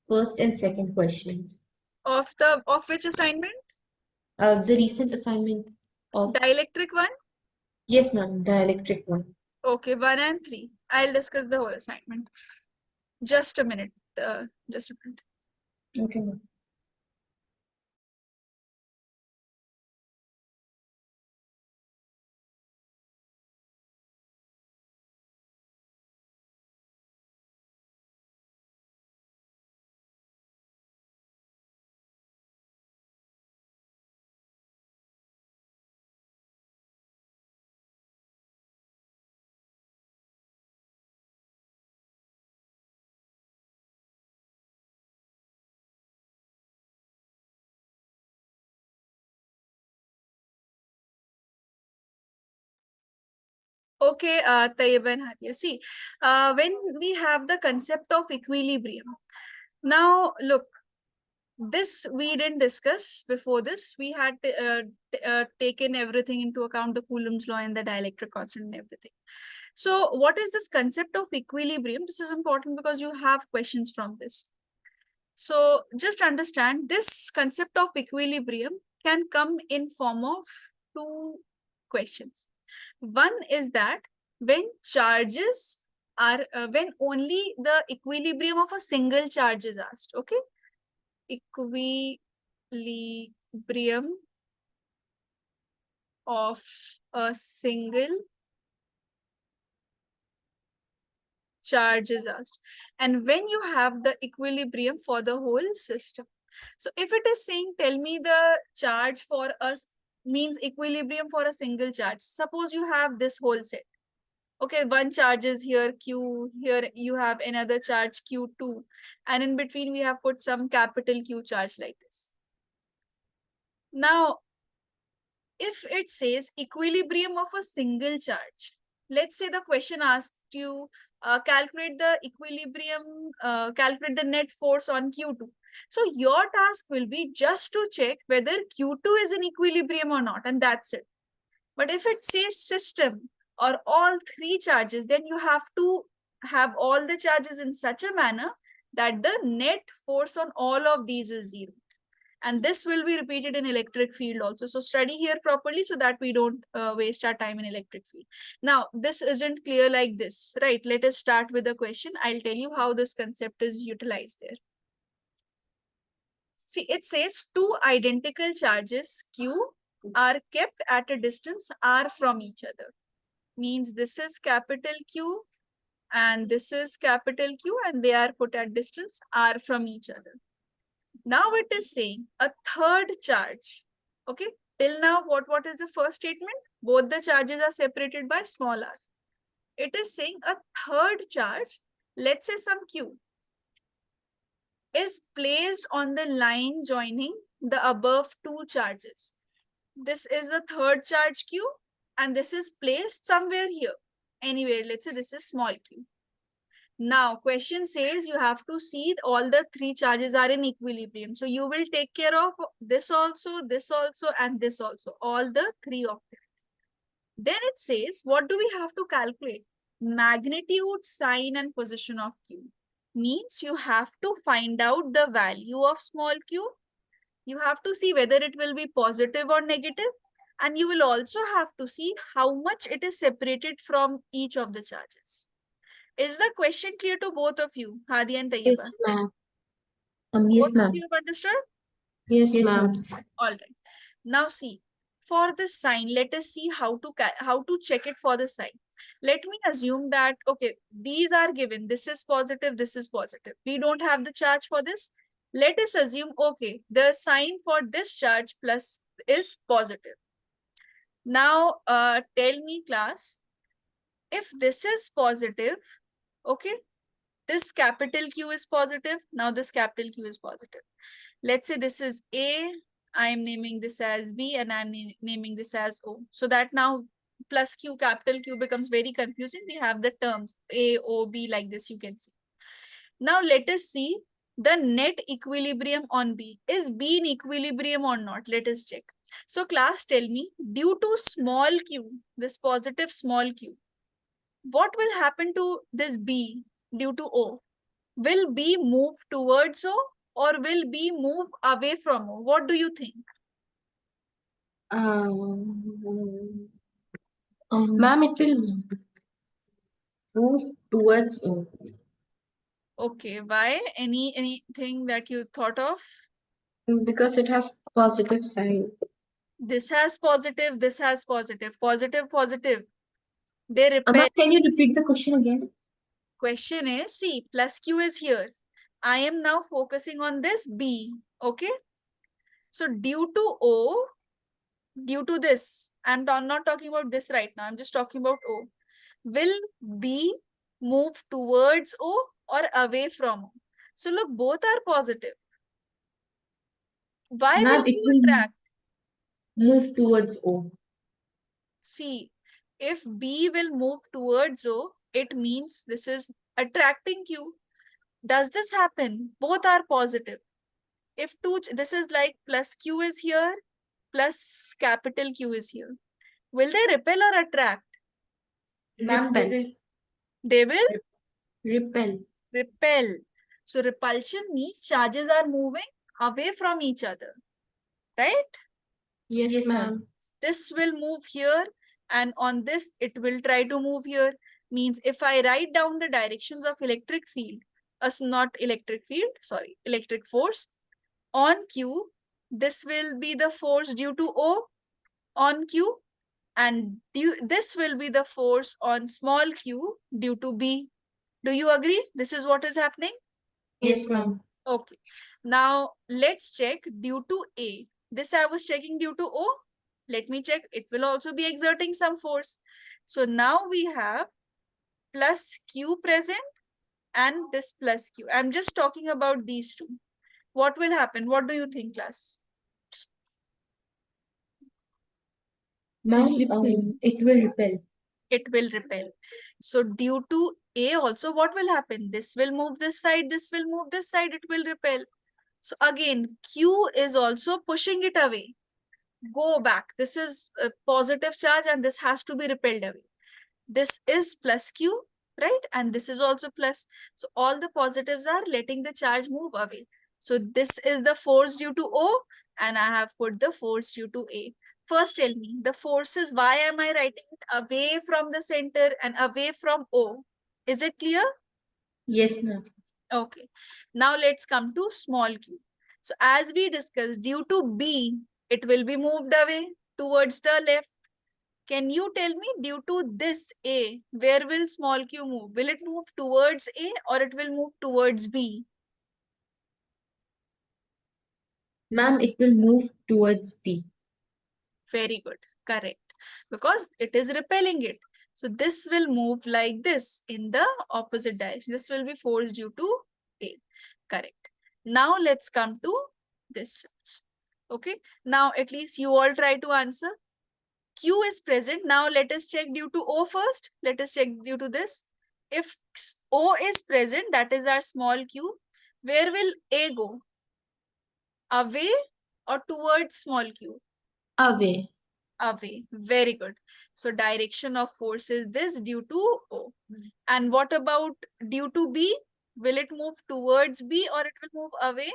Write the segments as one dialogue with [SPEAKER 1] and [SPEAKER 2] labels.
[SPEAKER 1] First and second questions.
[SPEAKER 2] Of which assignment?
[SPEAKER 1] The recent assignment of,
[SPEAKER 2] Dielectric one?
[SPEAKER 1] yes, ma'am, dielectric one.
[SPEAKER 2] Okay, 1 and 3. I'll discuss the whole assignment. Just a minute. Just a minute.
[SPEAKER 1] Okay, ma'am.
[SPEAKER 2] Okay, Tayyib and Hadia. See, when we have the concept of equilibrium, now look, this we didn't discuss before this. We had taken everything into account, the Coulomb's law and the dielectric constant and everything. So what is this concept of equilibrium? This is important because you have questions from this. So just understand this concept of equilibrium can come in form of two questions. One is that when charges are, when only the equilibrium of a single charge is asked, okay? Equilibrium of a single charge is asked. And when you have the equilibrium for the whole system. So if it is saying, tell me the charge for us, means equilibrium for a single charge. Suppose you have this whole set. Okay, one charge is here, Q, here you have another charge, Q2. And in between, we have put some capital Q charge like this. Now, if it says equilibrium of a single charge, let's say the question asked you calculate the equilibrium, calculate the net force on Q2. So your task will be just to check whether Q2 is in equilibrium or not, and that's it. But if it says system or all three charges, then you have to have all the charges in such a manner that the net force on all of these is zero. And this will be repeated in electric field also. So study here properly so that we don't waste our time in electric field. Now, this isn't clear like this, right? Let us start with the question. I'll tell you how this concept is utilized there. See, it says two identical charges Q are kept at a distance R from each other. Means this is capital Q and this is capital Q, and they are put at distance R from each other. Now it is saying a third charge. Okay, till now what is the first statement? Both the charges are separated by small r. It is saying a third charge, let's say some Q, is placed on the line joining the above two charges. This is the third charge Q, and this is placed somewhere here. Anywhere, let's say this is small q. Now, question says you have to see all the three charges are in equilibrium. So you will take care of this also, and this also, all the three of them. Then it says, what do we have to calculate? Magnitude, sign, and position of Q. Means you have to find out the value of small q. You have to see whether it will be positive or negative. And you will also have to see how much it is separated from each of the charges. Is the question clear to both of you, Hadi and Tayyiba?
[SPEAKER 1] Yes, ma'am.
[SPEAKER 2] Both
[SPEAKER 1] Yes,
[SPEAKER 2] of
[SPEAKER 1] ma'am.
[SPEAKER 2] you have understood?
[SPEAKER 1] Yes, ma'am.
[SPEAKER 2] All right. Now see, for the sign, let us see how to check it for the sign. Let me assume that, okay, these are given. This is positive, this is positive. We don't have the charge for this. Let us assume, okay, the sign for this charge plus is positive. Now, tell me class, if this is positive, okay, this capital Q is positive. Now this capital Q is positive. Let's say this is A. I'm naming this as B and I'm naming this as O. So that now plus Q, capital Q becomes very confusing. We have the terms A, O, B like this, you can see. Now let us see the net equilibrium on B. Is B in equilibrium or not? Let us check. So class, tell me, due to small q, this positive small q, what will happen to this B due to O? Will B move towards O or will B move away from O? What do you think?
[SPEAKER 1] Ma'am, it will move towards O.
[SPEAKER 2] Okay, why? Anything that you thought of?
[SPEAKER 1] Because it has positive sign.
[SPEAKER 2] This has positive, this has positive, positive, positive. They repel.
[SPEAKER 1] Ma'am, can you repeat the question again?
[SPEAKER 2] Question is, see, plus Q is here. I am now focusing on this B, okay? So due to O, due to this, I'm not talking about this right now, I'm just talking about O. Will B move towards O or away from O? So look, both are positive. Why
[SPEAKER 1] Ma'am,
[SPEAKER 2] will
[SPEAKER 1] it
[SPEAKER 2] B
[SPEAKER 1] will
[SPEAKER 2] attract?
[SPEAKER 1] move towards O.
[SPEAKER 2] See, if B will move towards O, it means this is attracting Q. Does this happen? Both are positive. If this is like plus Q is here, plus capital Q is here. Will they repel or attract?
[SPEAKER 1] Ma'am,
[SPEAKER 2] They will
[SPEAKER 1] repel.
[SPEAKER 2] repel. So repulsion means charges are moving away from each other, right?
[SPEAKER 1] Yes, ma'am.
[SPEAKER 2] This will move here and on this it will try to move here. Means if I write down the directions of electric field, not electric field, sorry, electric force on Q, this will be the force due to O on Q and this will be the force on small q due to B. Do you agree? This is what is happening?
[SPEAKER 1] Yes, ma'am.
[SPEAKER 2] Okay. Now let's check due to A. This I was checking due to O. Let me check. It will also be exerting some force. So now we have plus Q present and this plus Q. I'm just talking about these two. What will happen? What do you think, class?
[SPEAKER 1] Ma'am, it will repel.
[SPEAKER 2] It will repel. So due to A also, what will happen? This will move this side, this will move this side, it will repel. So again, Q is also pushing it away. Go back. This is a positive charge and this has to be repelled away. This is plus Q, right? And this is also plus. So all the positives are letting the charge move away. So this is the force due to O and I have put the force due to A. First tell me, the forces, why am I writing it away from the center and away from O? Is it clear?
[SPEAKER 1] Yes, ma'am.
[SPEAKER 2] Okay. Now let's come to small q. So as we discussed, due to B, it will be moved away towards the left. Can you tell me due to this A, where will small q move? Will it move towards A or it will move towards B?
[SPEAKER 1] Ma'am, it will move towards B.
[SPEAKER 2] Very good. Correct. Because it is repelling it. So this will move like this in the opposite direction. This will be force due to A. Correct. Now let's come to this charge. Okay. Now at least you all try to answer. Q is present. Now let us check due to O first. Let us check due to this. If O is present, that is our small q, where will A go? Away or towards small q?
[SPEAKER 1] Away.
[SPEAKER 2] Away. Very good. So direction of force is this due to O. And what about due to B? Will it move towards B or it will move away?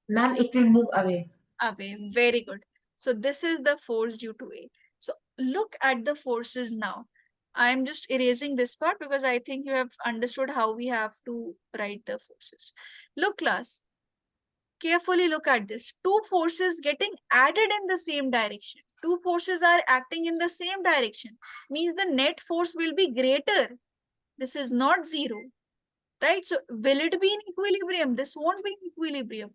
[SPEAKER 1] Ma'am, it will move away.
[SPEAKER 2] Away. Very good. So this is the force due to A. So look at the forces now. I am just erasing this part because I think you have understood how we have to write the forces. Look, class. Carefully look at this. Two forces getting added in the same direction. Two forces are acting in the same direction. Means the net force will be greater. This is not zero. Right? So will it be in equilibrium? This won't be in equilibrium.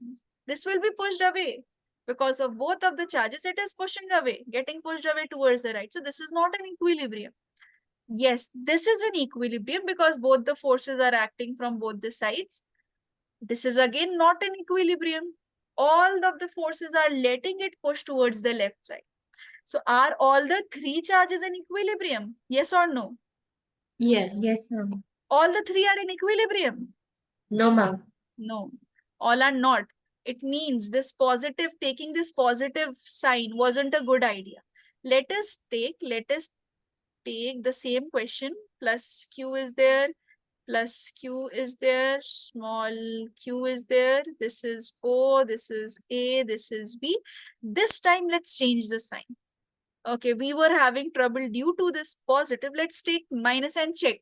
[SPEAKER 2] This will be pushed away. Because of both of the charges, it is pushing away, getting pushed away towards the right. So this is not an equilibrium. Yes, this is an equilibrium because both the forces are acting from both the sides. This is again not an equilibrium. All of the forces are letting it push towards the left side. So are all the three charges in equilibrium? Yes or no?
[SPEAKER 1] Yes. Yes, ma'am.
[SPEAKER 2] All the three are in equilibrium?
[SPEAKER 1] No, ma'am.
[SPEAKER 2] No, all are not. It means taking this positive sign wasn't a good idea. Let us take the same question. Plus Q is there. plus Q is there, small q is there, this is O, this is A, this is B. This time let's change the sign. Okay, we were having trouble due to this positive. Let's take minus and check.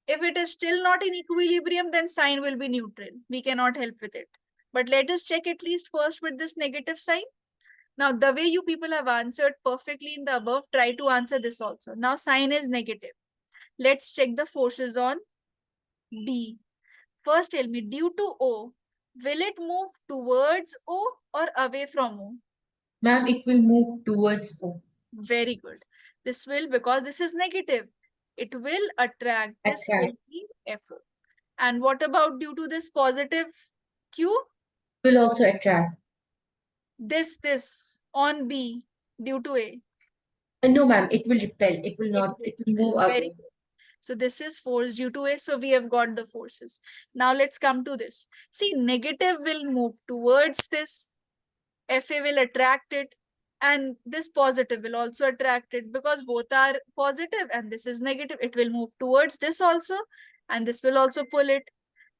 [SPEAKER 2] If it is still not in equilibrium, then sign will be neutral. We cannot help with it. But let us check at least first with this negative sign. Now, the way you people have answered perfectly in the above, try to answer this also. Now, sign is negative. Let's check the forces on B. First, tell me, due to O, will it move towards O or away from O?
[SPEAKER 1] Ma'am, it will move towards O.
[SPEAKER 2] Very good. This will, because this is negative, it will attract. This will
[SPEAKER 1] Attract.
[SPEAKER 2] be FO. And what about due to this positive Q?
[SPEAKER 1] Will also attract.
[SPEAKER 2] This on B due to A.
[SPEAKER 1] No, ma'am, it will repel. It will
[SPEAKER 2] It
[SPEAKER 1] not.
[SPEAKER 2] will
[SPEAKER 1] It will move
[SPEAKER 2] repel. Very
[SPEAKER 1] away.
[SPEAKER 2] good. So this is force due to A. So we have got the forces. Now let's come to this. See, negative will move towards this. FA will attract it. And this positive will also attract it because both are positive and this is negative. It will move towards this also. And this will also pull it.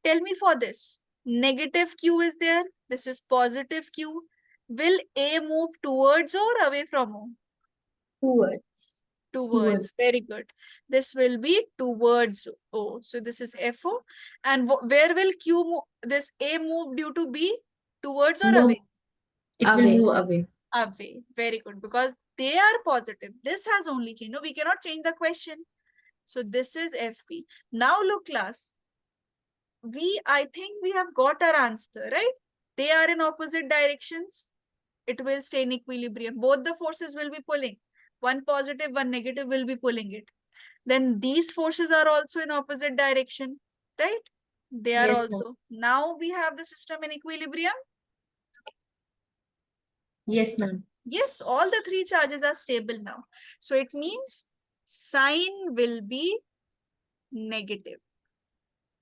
[SPEAKER 2] Tell me for this. Negative Q is there. This is positive Q. Will A move towards or away from O?
[SPEAKER 1] Towards. Towards.
[SPEAKER 2] Towards. Very good. This will be towards O. So this is FO. And where will Q move? This A move due to B? Towards or
[SPEAKER 1] No,
[SPEAKER 2] away?
[SPEAKER 1] it will move away.
[SPEAKER 2] Away. Very good. Because they are positive. This has only changed. No, we cannot change the question. So this is FP. Now look, class. I think we have got our answer, right? They are in opposite directions. It will stay in equilibrium. Both the forces will be pulling. One positive, one negative will be pulling it. Then these forces are also in opposite direction, right? They are
[SPEAKER 1] Yes, ma'am.
[SPEAKER 2] also. Now we have the system in equilibrium.
[SPEAKER 1] Yes, ma'am.
[SPEAKER 2] Yes, all the three charges are stable now. So it means sign will be negative.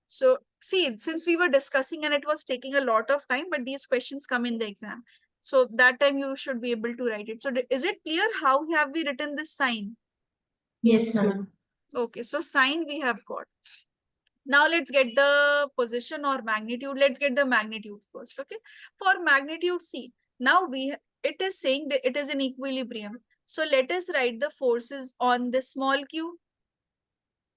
[SPEAKER 2] So see, since we were discussing and it was taking a lot of time, but these questions come in the exam. So that time you should be able to write it. So is it clear how have we written this sign?
[SPEAKER 1] Yes, ma'am.
[SPEAKER 2] Okay, so sign we have got. Now let's get the position or magnitude. Let's get the magnitude first. Okay, for magnitude, see, now it is saying that it is in equilibrium. So let us write the forces on this small q.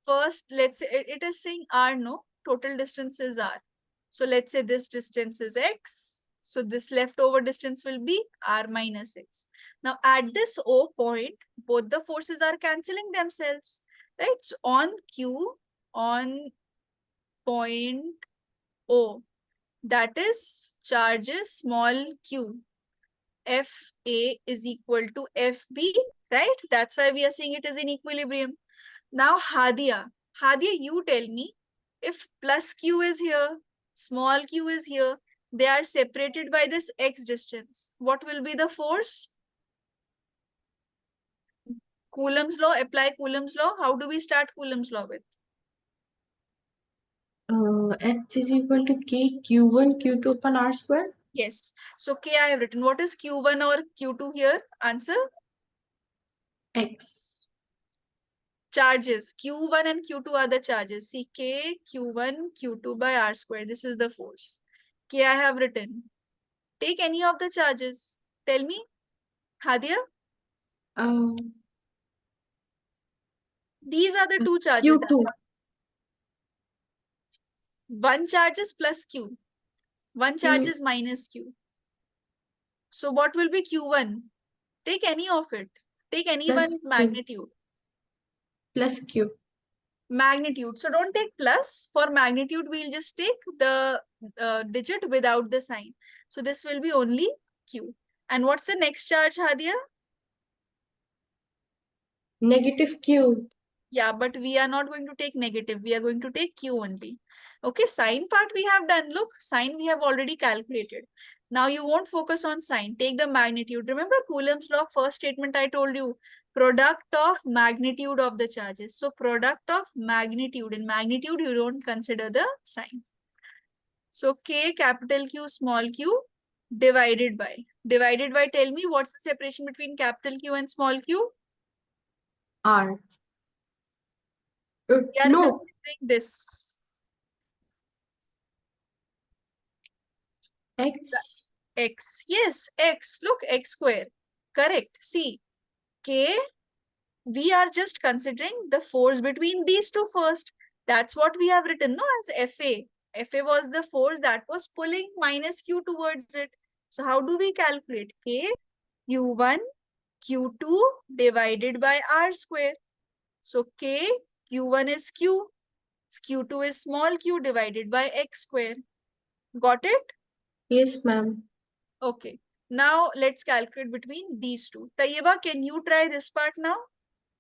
[SPEAKER 2] First, let's say it is saying r, no, total distance is r. So let's say this distance is x. So this leftover distance will be r minus x. Now at this O point, both the forces are cancelling themselves, right? So on q, on point O, that is charges small q. FA is equal to FB, right? That's why we are saying it is in equilibrium. Now, Hadia, you tell me, if plus q is here, small q is here, they are separated by this x distance. What will be the force? Coulomb's law, apply Coulomb's law. How do we start Coulomb's law with?
[SPEAKER 1] F is equal to K Q1 Q2 upon R square.
[SPEAKER 2] Yes. So K I have written. What is Q1 or Q2 here? Answer?
[SPEAKER 1] X.
[SPEAKER 2] Charges. Q1 and Q2 are the charges. See, K, Q1, Q2 by R square. This is the force. K I have written. Take any of the charges. Tell me, Hadia. These are the two charges.
[SPEAKER 1] Q2.
[SPEAKER 2] One charge is plus Q. One charge is minus Q. So what will be Q1? Take any of it. Take any
[SPEAKER 1] Plus
[SPEAKER 2] one
[SPEAKER 1] Q.
[SPEAKER 2] magnitude.
[SPEAKER 1] Plus Q.
[SPEAKER 2] Magnitude. So don't take plus. For magnitude, we'll just take the digit without the sign. So this will be only Q. And what's the next charge, Hadia?
[SPEAKER 1] Negative Q.
[SPEAKER 2] Yeah, but we are not going to take negative. We are going to take Q only. Okay, sign part we have done. Look, sign we have already calculated. Now you won't focus on sign. Take the magnitude. Remember Coulomb's law, first statement I told you. Product of magnitude of the charges. So product of magnitude. In magnitude, you don't consider the signs. So K, capital Q, small q, divided by. Divided by, tell me what's the separation between capital Q and small q?
[SPEAKER 1] R.
[SPEAKER 2] We are
[SPEAKER 1] No.
[SPEAKER 2] considering this.
[SPEAKER 1] X.
[SPEAKER 2] X. Yes, X. Look, X square. Correct. See, K, we are just considering the force between these two first. That's what we have written, no, as FA. FA was the force that was pulling minus Q towards it. So how do we calculate? K Q1 Q2 divided by R square. So K Q1 is Q. Q2 is small q divided by X square. Got it?
[SPEAKER 1] Yes, ma'am.
[SPEAKER 2] Okay. Now let's calculate between these two. Tayyiba, can you try this part now?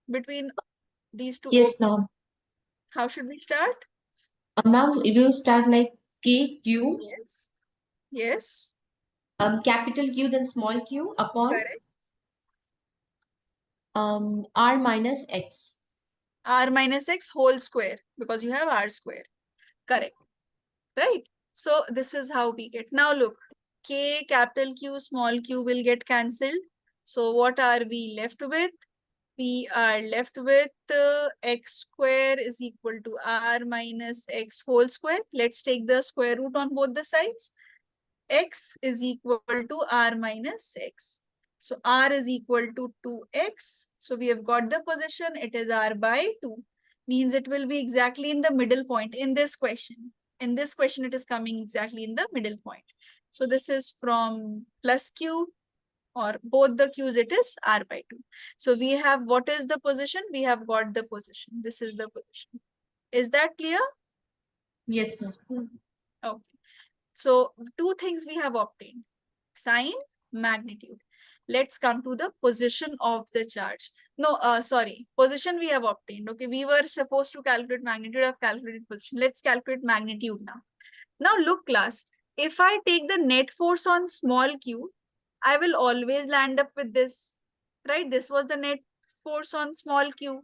[SPEAKER 2] Between these two.
[SPEAKER 1] Yes,
[SPEAKER 2] Okay.
[SPEAKER 1] ma'am.
[SPEAKER 2] How should we start?
[SPEAKER 1] Ma'am, it will start like K, Q,
[SPEAKER 2] Yes. Yes.
[SPEAKER 1] capital Q, then small q upon
[SPEAKER 2] Correct.
[SPEAKER 1] R minus X.
[SPEAKER 2] R minus X whole square because you have R square. Correct. Right? So this is how we get. Now look, K, capital Q, small q will get cancelled. So what are we left with? We are left with X square is equal to R minus X whole square. Let's take the square root on both the sides. X is equal to R minus X. So R is equal to 2X. So we have got the position. It is R by 2. Means it will be exactly in the middle point in this question. In this question, it is coming exactly in the middle point. So this is from plus Q, or both the Q's, it is R by 2. So we have, what is the position? We have got the position. This is the position. Is that clear?
[SPEAKER 1] Yes, ma'am.
[SPEAKER 2] Okay. So two things we have obtained: sign, magnitude. Let's come to the position of the charge. No, sorry, position we have obtained. Okay, we were supposed to calculate magnitude, I've calculated position. Let's calculate magnitude now. Now look class, if I take the net force on small q, I will always land up with this, right? This was the net force on small q.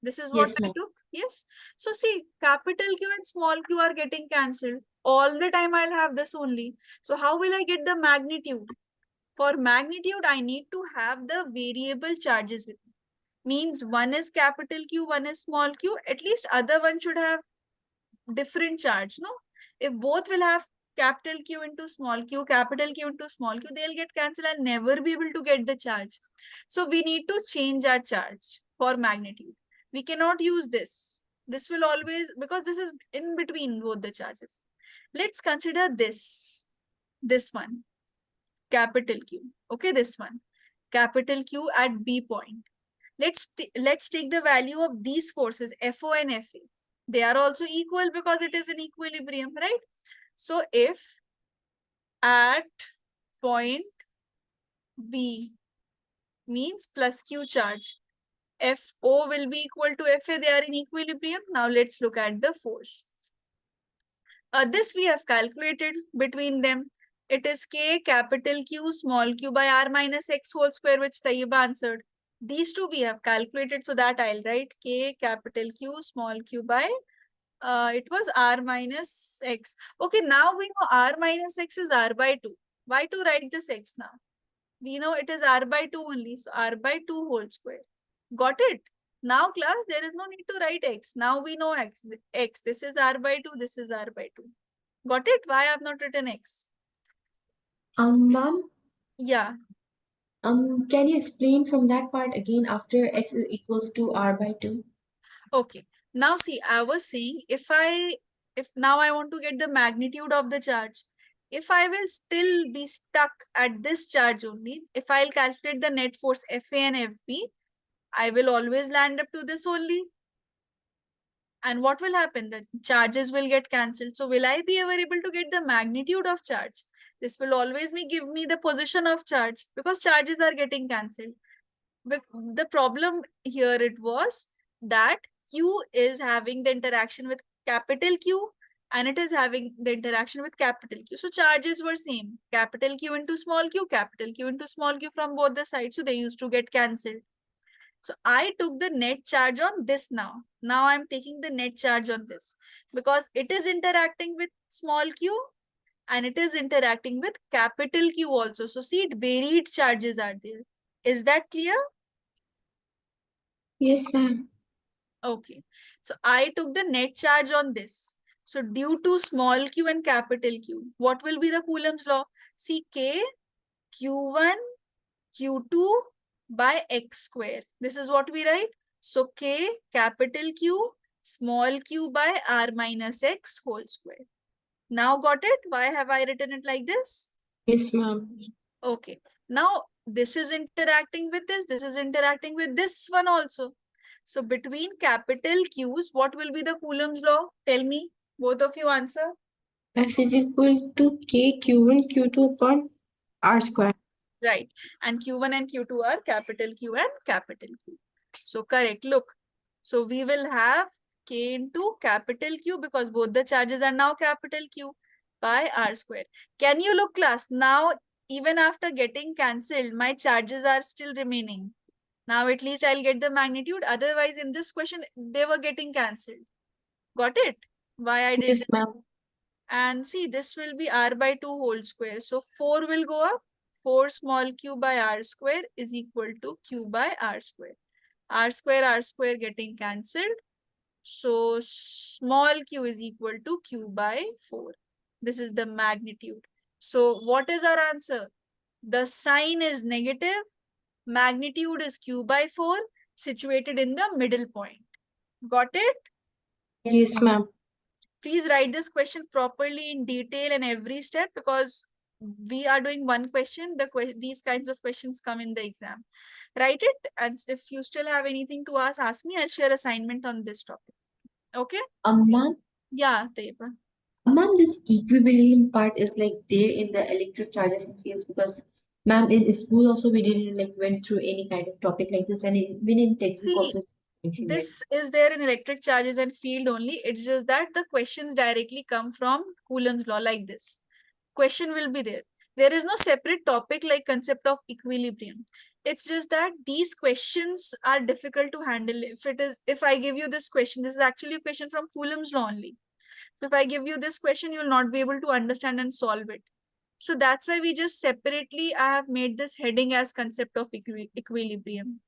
[SPEAKER 2] This is what
[SPEAKER 1] Yes,
[SPEAKER 2] I
[SPEAKER 1] ma'am.
[SPEAKER 2] took. Yes. So see, capital Q and small q are getting cancelled. All the time I'll have this only. So how will I get the magnitude? For magnitude, I need to have the variable charges with me. Means one is capital Q, one is small q. At least other one should have different charge, no? If both will have capital Q into small q, capital Q into small q, they'll get cancelled and never be able to get the charge. So we need to change our charge for magnitude. We cannot use this. This will always, because this is in between both the charges. Let's consider this one, capital Q. Okay, this one, capital Q at B point. Let's take the value of these forces, FO and FA. They are also equal because it is in equilibrium, right? So if at point B means plus Q charge, FO will be equal to FA, they are in equilibrium. Now let's look at the force. This we have calculated between them. It is K capital Q small q by R minus X whole square, which Tayyiba answered. These two we have calculated, so that I'll write K capital Q small q by, it was R minus X. Okay, now we know R minus X is R by 2. Why to write this X now? We know it is R by 2 only, so R by 2 whole square. Got it? Now class, there is no need to write X. Now we know X. X, this is R by 2, this is R by 2. Got it? Why I have not written X?
[SPEAKER 1] Ma'am,
[SPEAKER 2] Yeah.
[SPEAKER 1] can you explain from that part again after X is equals to R by 2?
[SPEAKER 2] Okay. Now see, I was saying if now I want to get the magnitude of the charge, if I will still be stuck at this charge only, if I'll calculate the net force FA and FB, I will always land up to this only. And what will happen? The charges will get cancelled. So will I be ever able to get the magnitude of charge? This will always give me the position of charge because charges are getting cancelled. But the problem here it was that Q is having the interaction with capital Q and it is having the interaction with capital Q. So charges were same. Capital Q into small q, capital Q into small q from both the sides. So they used to get cancelled. So I took the net charge on this now. Now I'm taking the net charge on this because it is interacting with small q and it is interacting with capital Q also. So see, it varied charges are there. Is that clear?
[SPEAKER 1] Yes, ma'am.
[SPEAKER 2] Okay. So I took the net charge on this. So due to small q and capital Q, what will be the Coulomb's law? See, K, Q1, Q2 by X square. This is what we write. So K, capital Q, small q by R minus X whole square. Now got it? Why have I written it like this?
[SPEAKER 1] Yes, ma'am.
[SPEAKER 2] Okay. Now this is interacting with this is interacting with this one also. So between capital Q's, what will be the Coulomb's law? Tell me. Both of you answer.
[SPEAKER 1] F is equal to K Q1 Q2 upon R square.
[SPEAKER 2] Right. And Q1 and Q2 are capital Q and capital Q. So correct. Look. So we will have K into capital Q because both the charges are now capital Q by R square. Can you look, class? Now, even after getting cancelled, my charges are still remaining. Now at least I'll get the magnitude. Otherwise, in this question, they were getting cancelled. Got it? Why I did
[SPEAKER 1] Yes,
[SPEAKER 2] this?
[SPEAKER 1] ma'am.
[SPEAKER 2] And see, this will be R by 2 whole square. So 4 will go up. 4 small q by R square is equal to q by R square. R square getting cancelled. So small q is equal to q by 4. This is the magnitude. So what is our answer? The sign is negative. Magnitude is q by 4 situated in the middle point. Got it?
[SPEAKER 1] Yes, ma'am.
[SPEAKER 2] Please write this question properly in detail and every step because we are doing one question. These kinds of questions come in the exam. Write it, and if you still have anything to ask me. I'll share assignment on this topic. Okay?
[SPEAKER 1] Ma'am,
[SPEAKER 2] Yeah, Teba.
[SPEAKER 1] ma'am, this equilibrium part is like there in the electric charges and fields because, ma'am, in school also we didn't like went through any kind of topic like this, and even in textbook
[SPEAKER 2] See,
[SPEAKER 1] also mentioned like.
[SPEAKER 2] this is there in electric charges and field only. It's just that the questions directly come from Coulomb's law like this. Question will be there. There is no separate topic like concept of equilibrium. It's just that these questions are difficult to handle. If I give you this question, this is actually a question from Coulomb's law only. So if I give you this question, you'll not be able to understand and solve it. So that's why we just separately, I have made this heading as concept of equilibrium.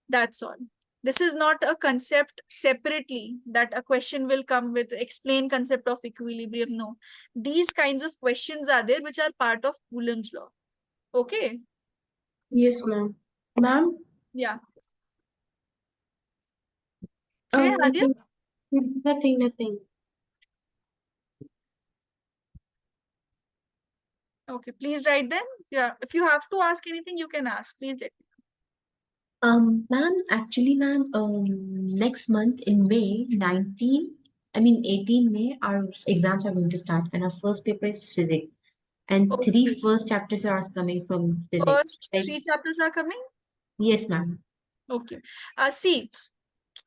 [SPEAKER 2] That's all. This is not a concept separately that a question will come with explain concept of equilibrium. No, these kinds of questions are there which are part of Coulomb's law. Okay.
[SPEAKER 1] Yes, ma'am. Ma'am,
[SPEAKER 2] Yeah. Say Hadia.
[SPEAKER 1] nothing, nothing.
[SPEAKER 2] Okay. Please write then. Yeah. If you have to ask anything, you can ask. Please let me.
[SPEAKER 1] Ma'am, actually, ma'am, next month in May 19, I mean 18 May, our exams are going to start, and our first paper is physics, and three
[SPEAKER 2] Okay.
[SPEAKER 1] first chapters are coming from physics.
[SPEAKER 2] First
[SPEAKER 1] Like,
[SPEAKER 2] three chapters are coming.
[SPEAKER 1] yes, ma'am.
[SPEAKER 2] Okay. See,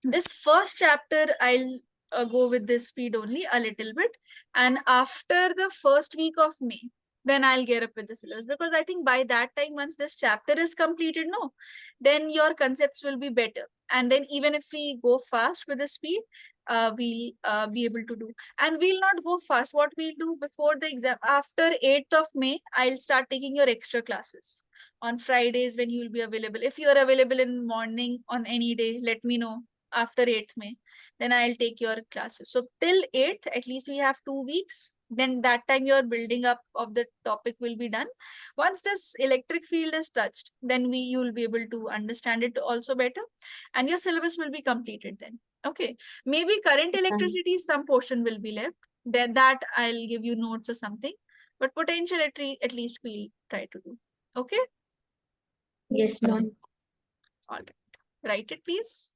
[SPEAKER 2] this first chapter I'll go with this speed only a little bit, and after the first week of May then I'll get up with the syllabus because I think by that time once this chapter is completed, no, then your concepts will be better, and then even if we go fast with the speed, we'll be able to do, and we'll not go fast. What we'll do before the exam, after 8th of May I'll start taking your extra classes on Fridays when you'll be available. If you're available in morning on any day, let me know after 8th May. Then I'll take your classes. So till 8th, at least we have 2 weeks. Then that time your building up of the topic will be done. Once this electric field is touched, then you'll be able to understand it also better. And your syllabus will be completed then. Okay. Maybe current electricity, some portion will be left. Then that I'll give you notes or something. But potential at least we'll try to do. Okay.
[SPEAKER 1] Yes, ma'am.
[SPEAKER 2] All right. Write it, please.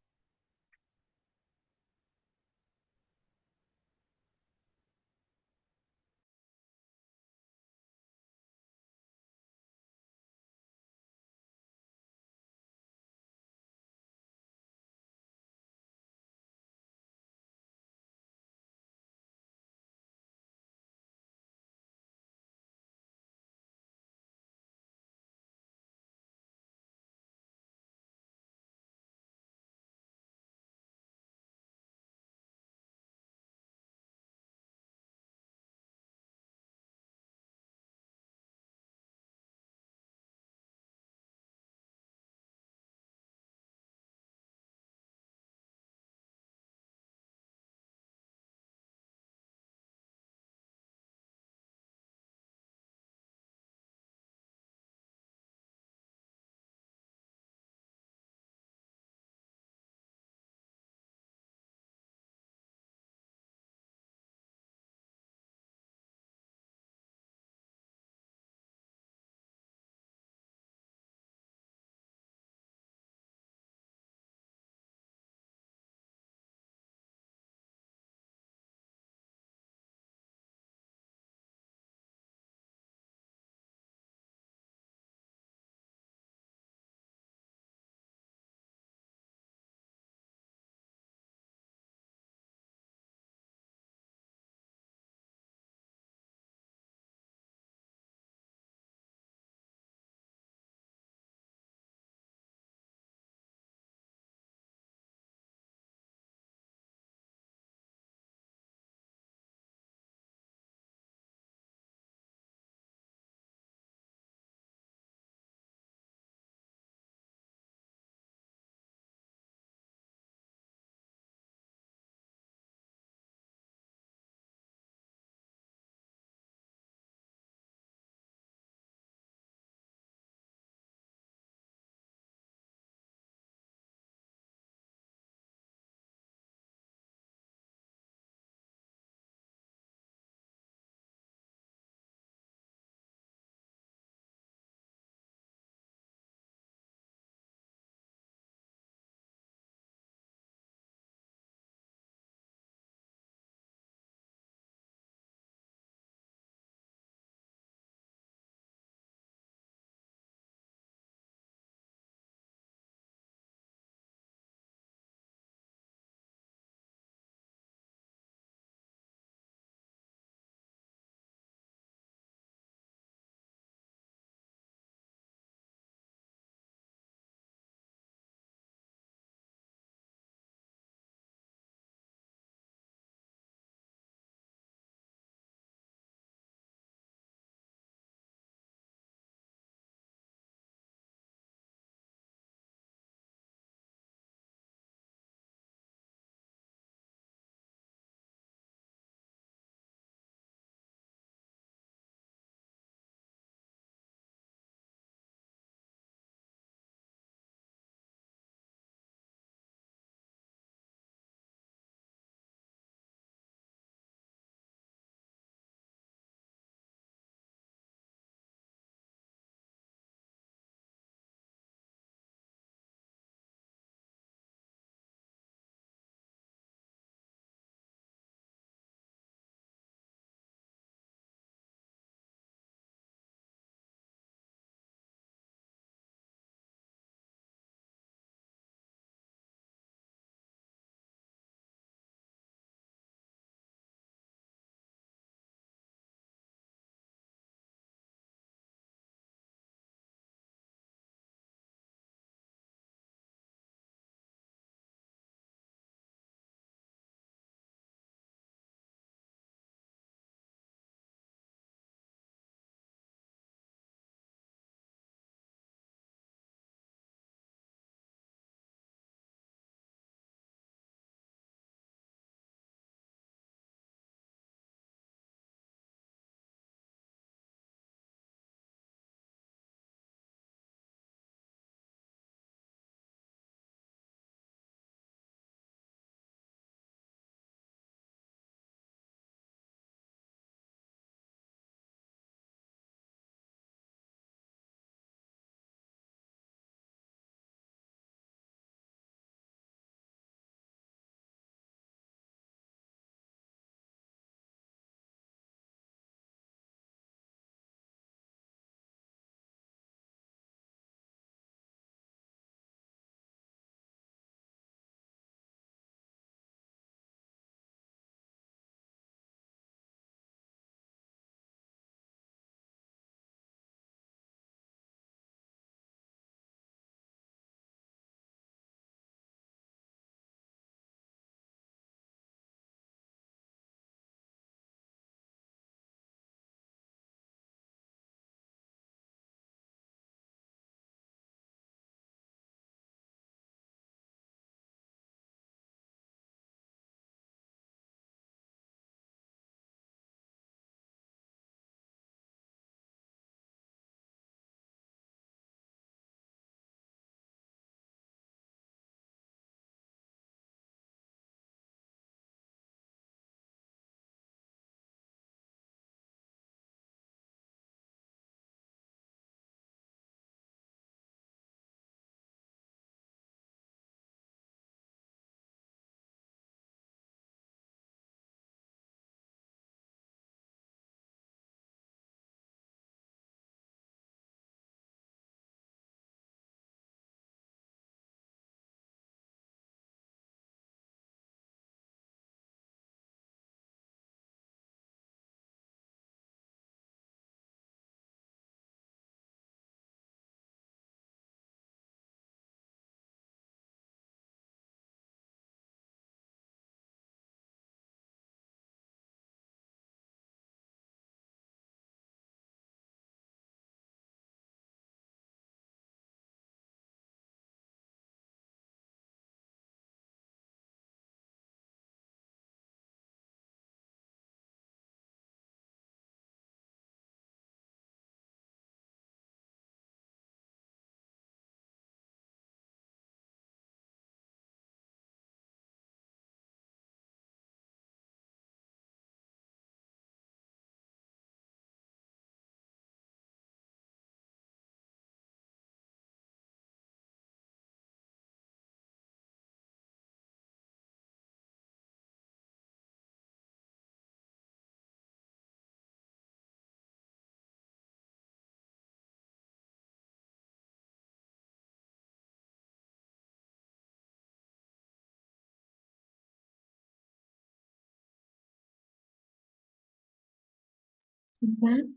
[SPEAKER 1] Ma'am,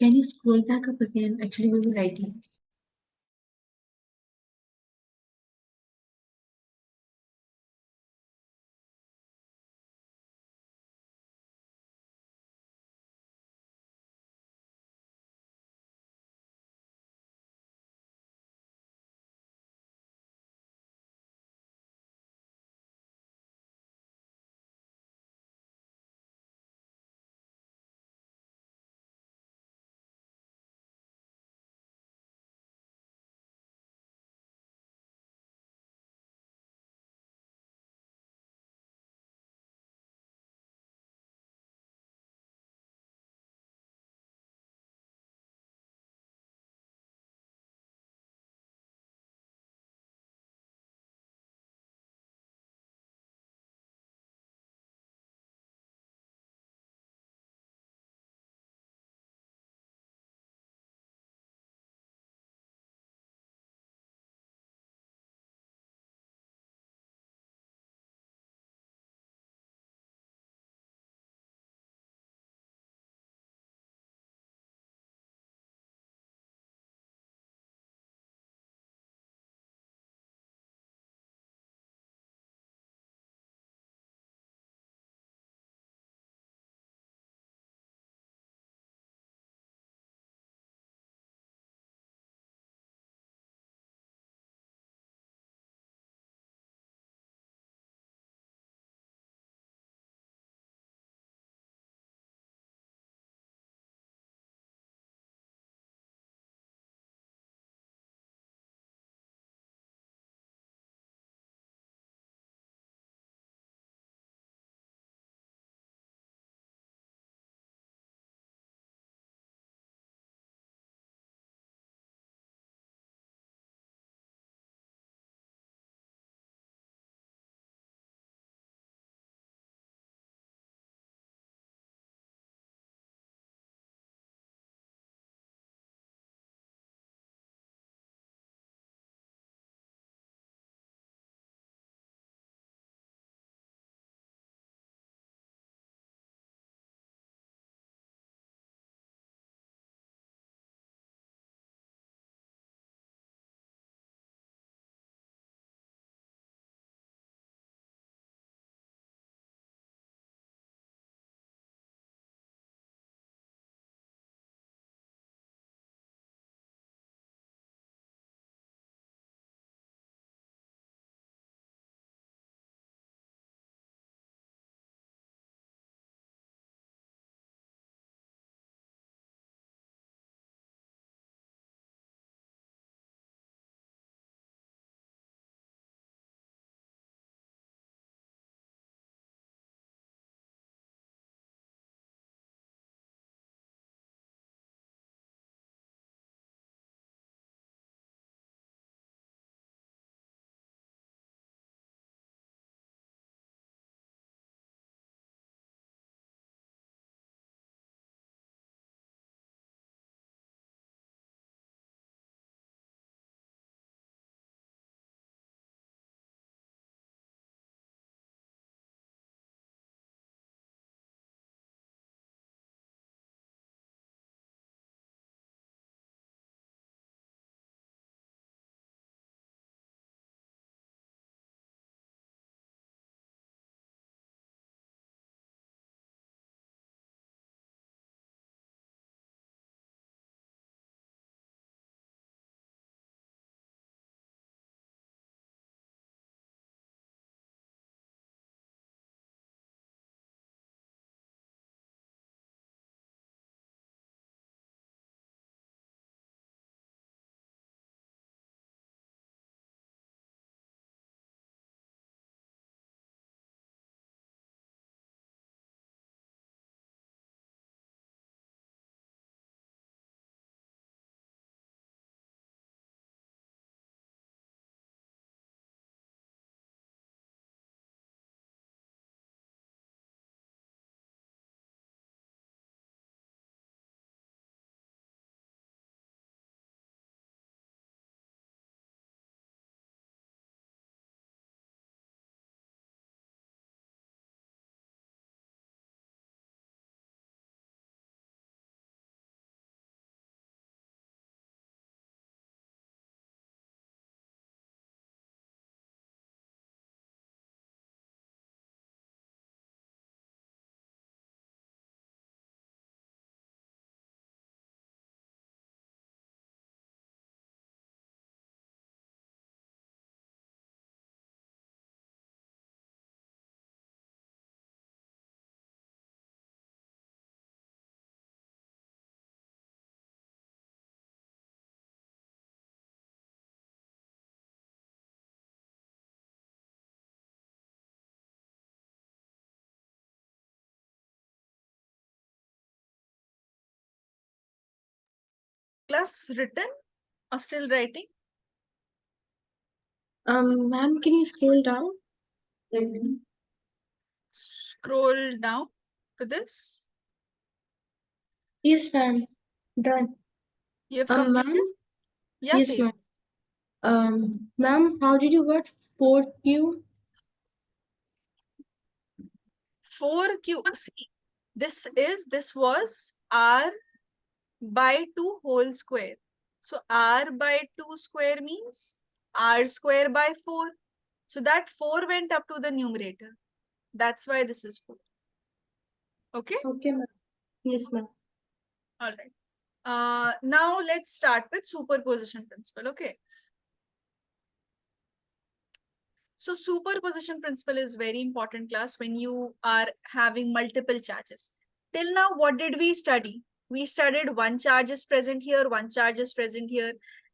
[SPEAKER 1] can you scroll back up again? Actually, we were writing.
[SPEAKER 2] Class written or still writing?
[SPEAKER 1] Ma'am, can you scroll down?
[SPEAKER 2] Scroll down to this.
[SPEAKER 1] Yes, ma'am. Done.
[SPEAKER 2] You have completed?
[SPEAKER 1] Ma'am.
[SPEAKER 2] Yeah,
[SPEAKER 1] Yes,
[SPEAKER 2] take.
[SPEAKER 1] ma'am. Ma'am, how did you got 4Q?
[SPEAKER 2] 4Q. See, this was R by 2 whole square. So R by 2 square means R square by 4. So that 4 went up to the numerator. That's why this is 4. Okay?
[SPEAKER 1] Okay, ma'am. Yes, ma'am.
[SPEAKER 2] All right. Now let's start with superposition principle. Okay. So superposition principle is very important class when you are having multiple charges. Till now, what did we study? We studied one charge is present here, one charge is present here,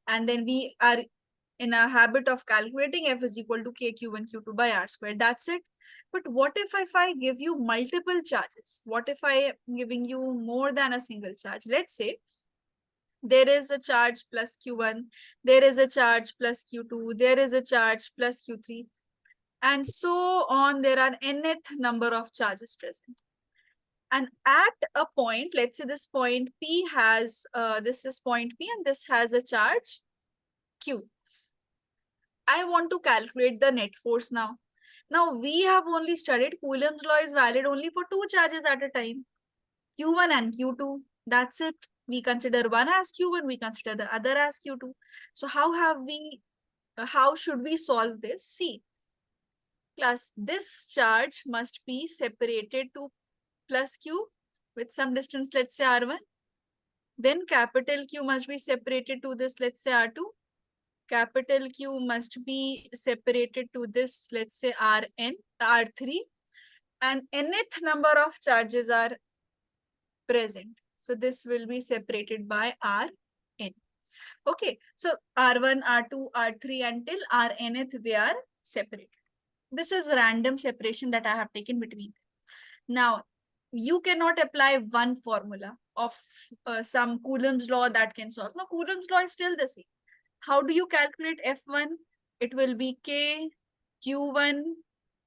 [SPEAKER 2] and then we are in a habit of calculating F is equal to K Q1 Q2 by R squared. That's it. But what if I give you multiple charges? What if I am giving you more than a single charge? Let's say there is a charge plus Q1, there is a charge plus Q2, there is a charge plus Q3, and so on. There are nth number of charges present. And at a point, let's say this point P has, this is point P and this has a charge Q. I want to calculate the net force now. Now we have only studied Coulomb's law is valid only for two charges at a time, Q1 and Q2. That's it. We consider one as Q1, we consider the other as Q2. So how should we solve this? See, plus this charge must be separated to plus Q with some distance, let's say R1. Then capital Q must be separated to this, let's say R2. Capital Q must be separated to this, let's say Rn, R3. And nth number of charges are present. So this will be separated by Rn. Okay, so R1, R2, R3 until Rnth they are separated. This is random separation that I have taken between them. Now, you cannot apply one formula of some Coulomb's law that can solve. Now, Coulomb's law is still the same. How do you calculate F1? It will be K, Q1,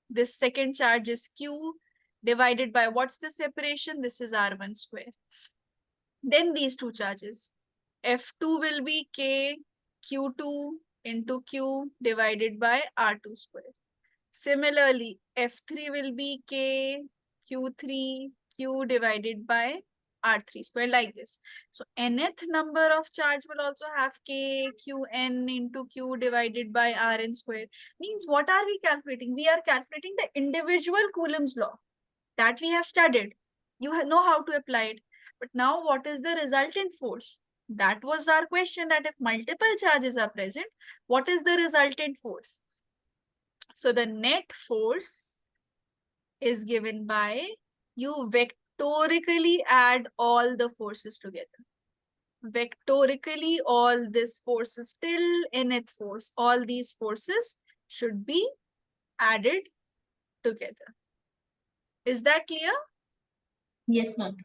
[SPEAKER 2] this second charge is Q, divided by what's the separation? This is R1 square. Then these two charges. F2 will be K, Q2 into Q divided by R2 square. Similarly, F3 will be K, Q3, Q divided by R3 square, like this. So nth number of charge will also have K, Qn into Q divided by Rn square. Means what are we calculating? We are calculating the individual Coulomb's law that we have studied. You know how to apply it. But now what is the resultant force? That was our question, that if multiple charges are present, what is the resultant force? So the net force is given by, you vectorically add all the forces together. Vectorically, all this forces till nth force, all these forces should be added together. Is that clear?
[SPEAKER 1] Yes, ma'am.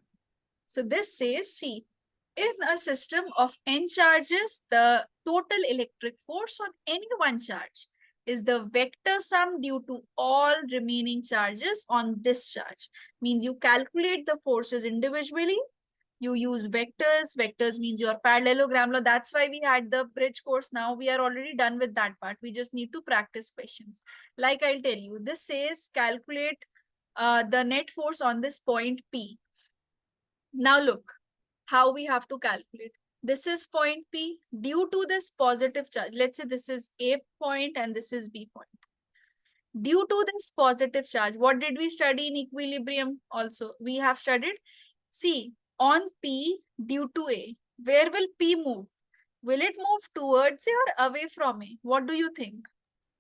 [SPEAKER 2] So this says, see, in a system of n charges, the total electric force on any one charge is the vector sum due to all remaining charges on this charge. Means you calculate the forces individually, you use vectors. Vectors means your parallelogram law. That's why we had the bridge course. Now we are already done with that part. We just need to practice questions. Like I'll tell you, this says calculate the net force on this point P. Now look how we have to calculate. This is point P. Due to this positive charge, let's say this is A point and this is B point. Due to this positive charge, what did we study in equilibrium also? We have studied, see, on P due to A, where will P move? Will it move towards A or away from A? What do you think?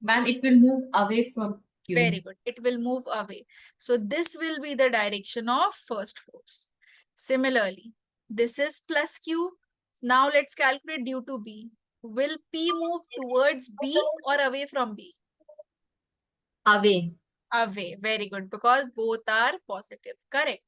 [SPEAKER 1] Ma'am, it will move away from
[SPEAKER 2] Very
[SPEAKER 1] Q.
[SPEAKER 2] good. It will move away. So this will be the direction of first force. Similarly, this is plus Q. Now let's calculate due to B. Will P move towards B or away from B?
[SPEAKER 1] Away.
[SPEAKER 2] Away. Very good, because both are positive. Correct.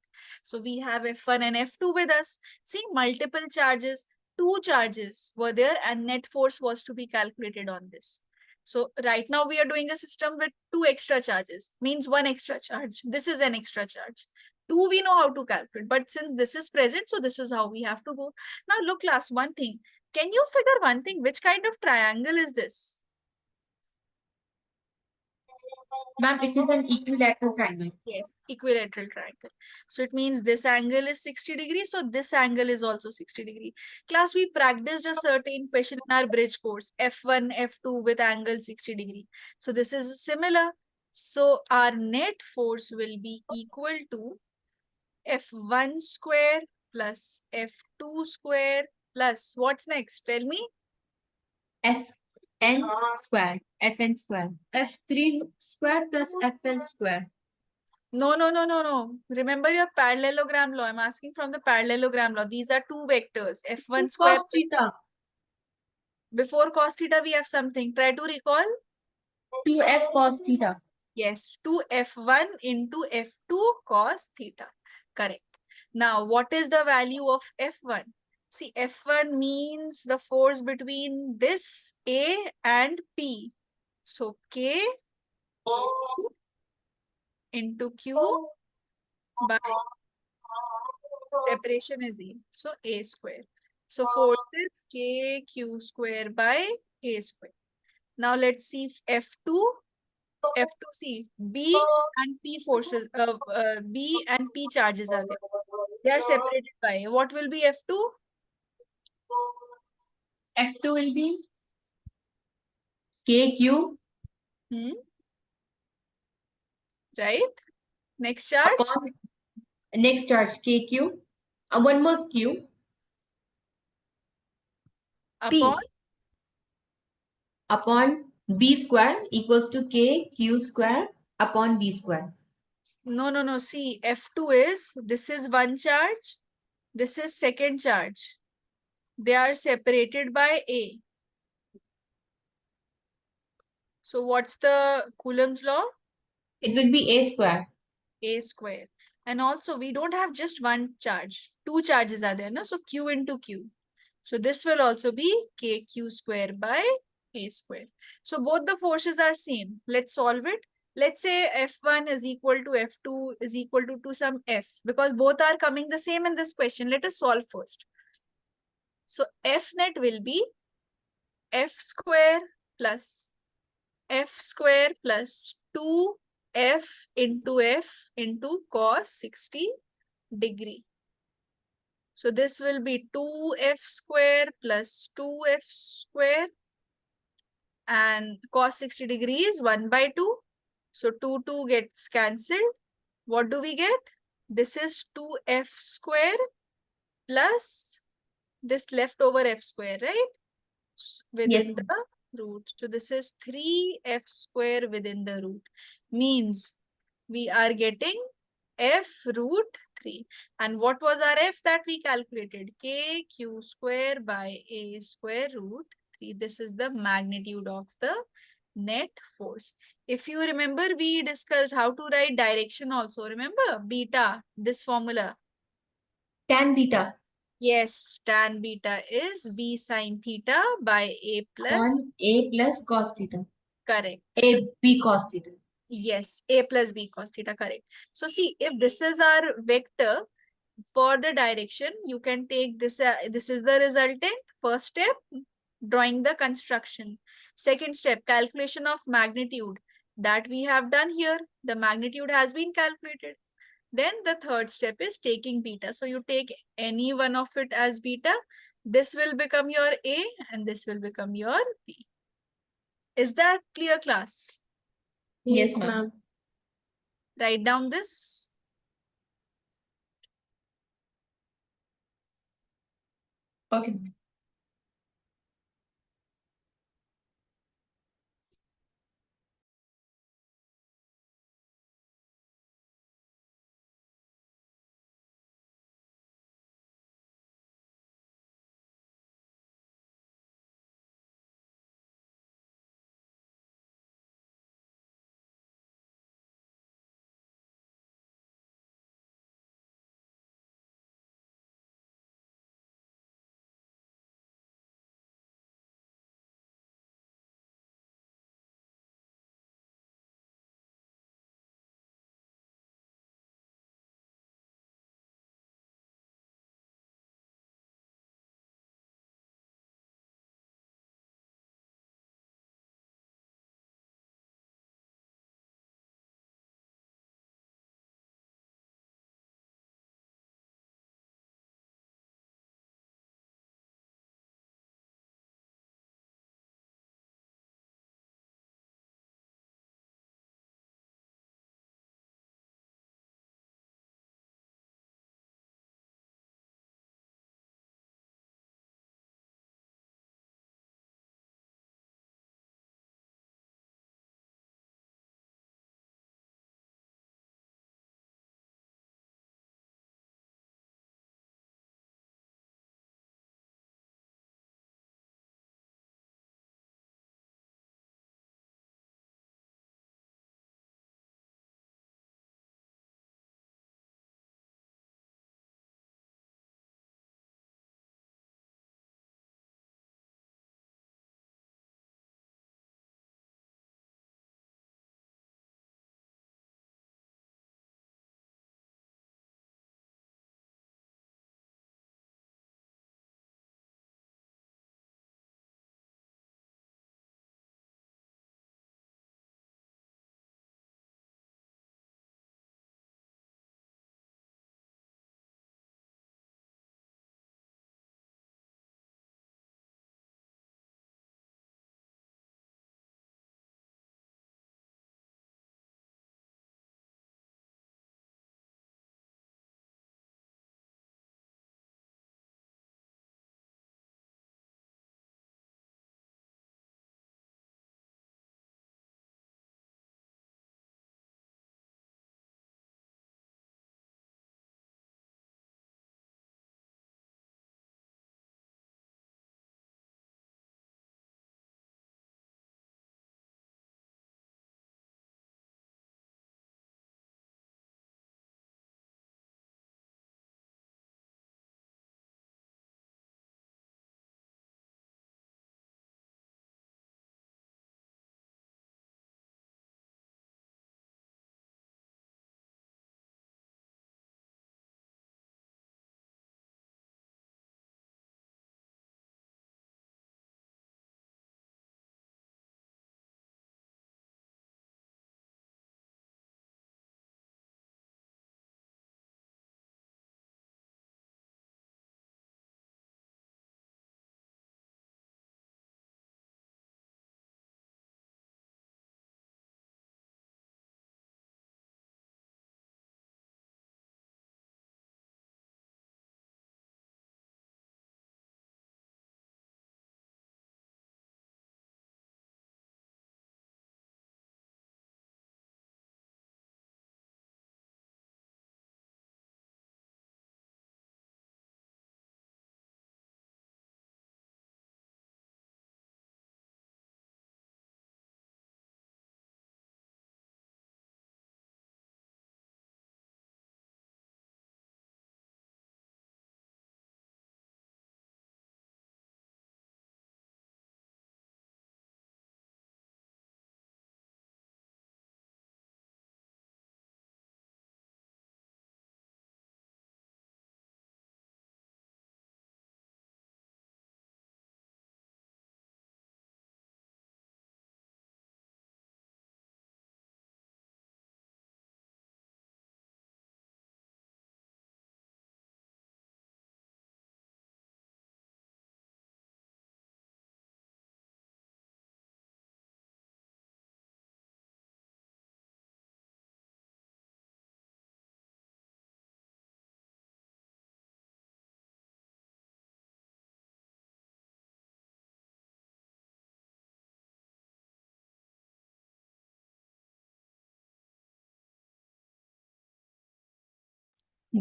[SPEAKER 2] So we have F1 and F2 with us. See, multiple charges. two charges were there and net force was to be calculated on this. So right now we are doing a system with two extra charges, means one extra charge. This is an extra charge. Two we know how to calculate, but since this is present, so this is how we have to go. Now look class, one thing. Can you figure one thing? Which kind of triangle is this?
[SPEAKER 1] Ma'am, it is an equilateral triangle.
[SPEAKER 2] Yes, equilateral triangle. So it means this angle is 60 degrees. So this angle is also 60 degree. Class, we practiced a certain question in our bridge course, F1, F2 with angle 60 degree. So this is similar. So our net force will be equal to F1 square plus F2 square plus what's next? Tell me.
[SPEAKER 1] Fn square. Fn square. F3 square plus Fn square.
[SPEAKER 2] No, no, no, no, no. Remember your parallelogram law. I'm asking from the parallelogram law. These are two vectors. F1 square.
[SPEAKER 1] Cos theta.
[SPEAKER 2] Before cos theta, we have something. Try to recall.
[SPEAKER 1] 2f cos theta.
[SPEAKER 2] Yes, 2f1 into f2 cos theta. Correct. Now, what is the value of f1? See, f1 means the force between this A and P. So, K into Q by separation is A. So, A square. So, force is KQ square by A square. Now, let's see if F2C, B and P forces, B and P charges are there. They are separated by, what will be F2?
[SPEAKER 1] F2 will be KQ
[SPEAKER 2] Right? Next charge?
[SPEAKER 1] upon next charge KQ. One more Q.
[SPEAKER 2] Upon?
[SPEAKER 1] P upon B square equals to KQ square upon B square.
[SPEAKER 2] No, no, no. See, F2 is, this is one charge. This is second charge. They are separated by A. So what's the Coulomb's law?
[SPEAKER 1] It will be A square.
[SPEAKER 2] A square. And also we don't have just one charge. Two charges are there, no? So Q into Q. So this will also be KQ square by A square. So both the forces are same. Let's solve it. Let's say F1 is equal to F2 is equal to some F, because both are coming the same in this question. Let us solve first. So F net will be F square plus 2F into cos 60 degree. So this will be 2F square plus 2F square, and cos 60 degree is 1 by 2. So 2 gets cancelled. What do we get? This is 2F square plus this leftover F square, right?
[SPEAKER 1] Yes.
[SPEAKER 2] Within the root. So this is 3F square within the root. Means we are getting F root 3. And what was our F that we calculated? KQ square by A square root 3. This is the magnitude of the net force. If you remember, we discussed how to write direction also. Remember? Beta, this formula.
[SPEAKER 1] Tan beta.
[SPEAKER 2] Yes, tan beta is B sine theta by A plus.
[SPEAKER 1] On A plus cos theta.
[SPEAKER 2] Correct.
[SPEAKER 1] A B cos theta.
[SPEAKER 2] Yes, A plus B cos theta, correct. So see, if this is our vector for the direction, you can take this, this is the resultant. First step, drawing the construction. Second step, calculation of magnitude. That we have done here. The magnitude has been calculated. Then the third step is taking beta. So you take any one of it as beta. This will become your A and this will become your B. Is that clear, class?
[SPEAKER 1] Yes, ma'am.
[SPEAKER 2] Write down this.
[SPEAKER 1] Okay.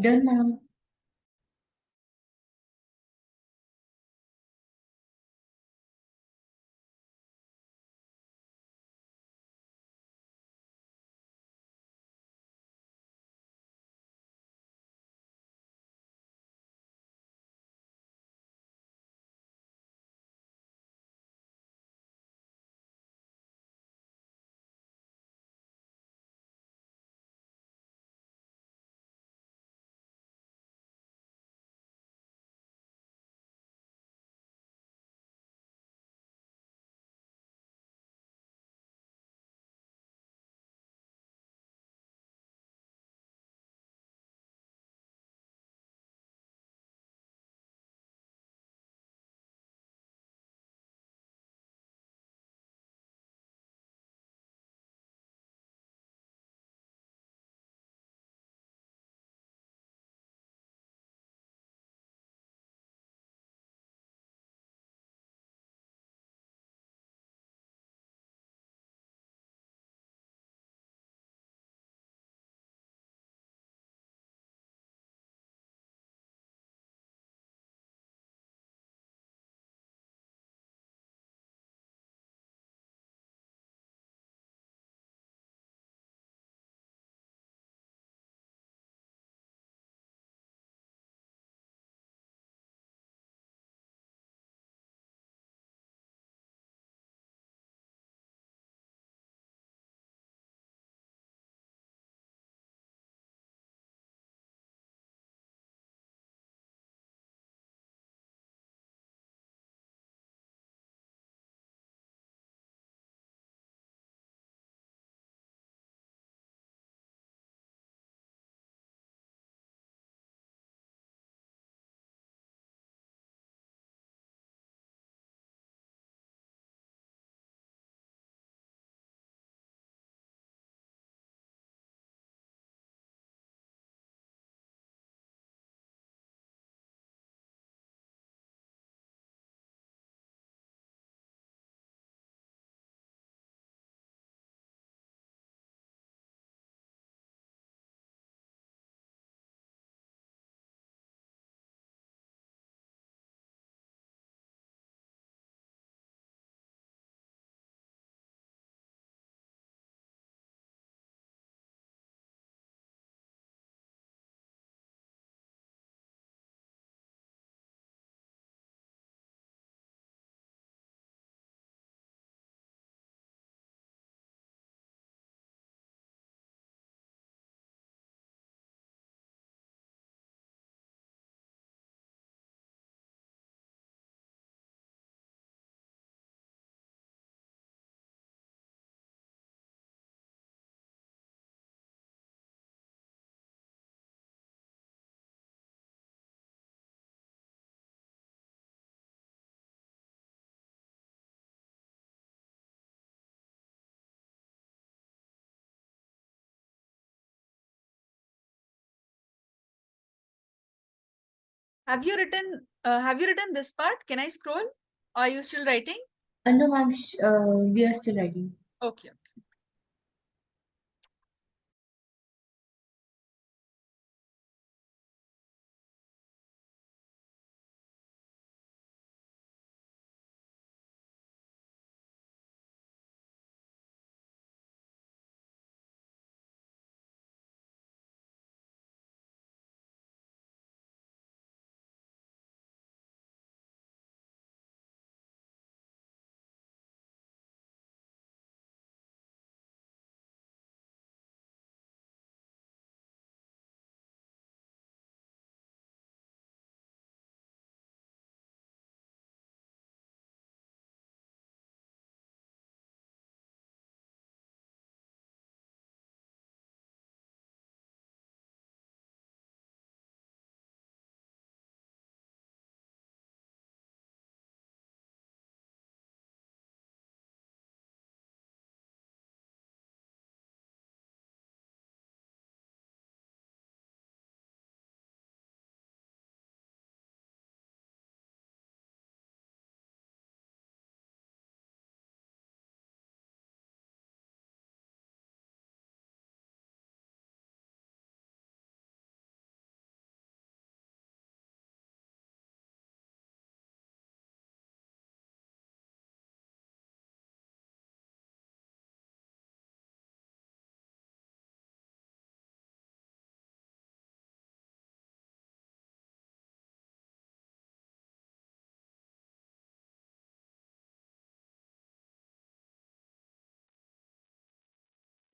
[SPEAKER 1] Done, ma'am.
[SPEAKER 2] Have you written this part? Can I scroll? Are you still writing?
[SPEAKER 1] No, ma'am. We are still writing.
[SPEAKER 2] Okay.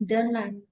[SPEAKER 1] Done, ma'am.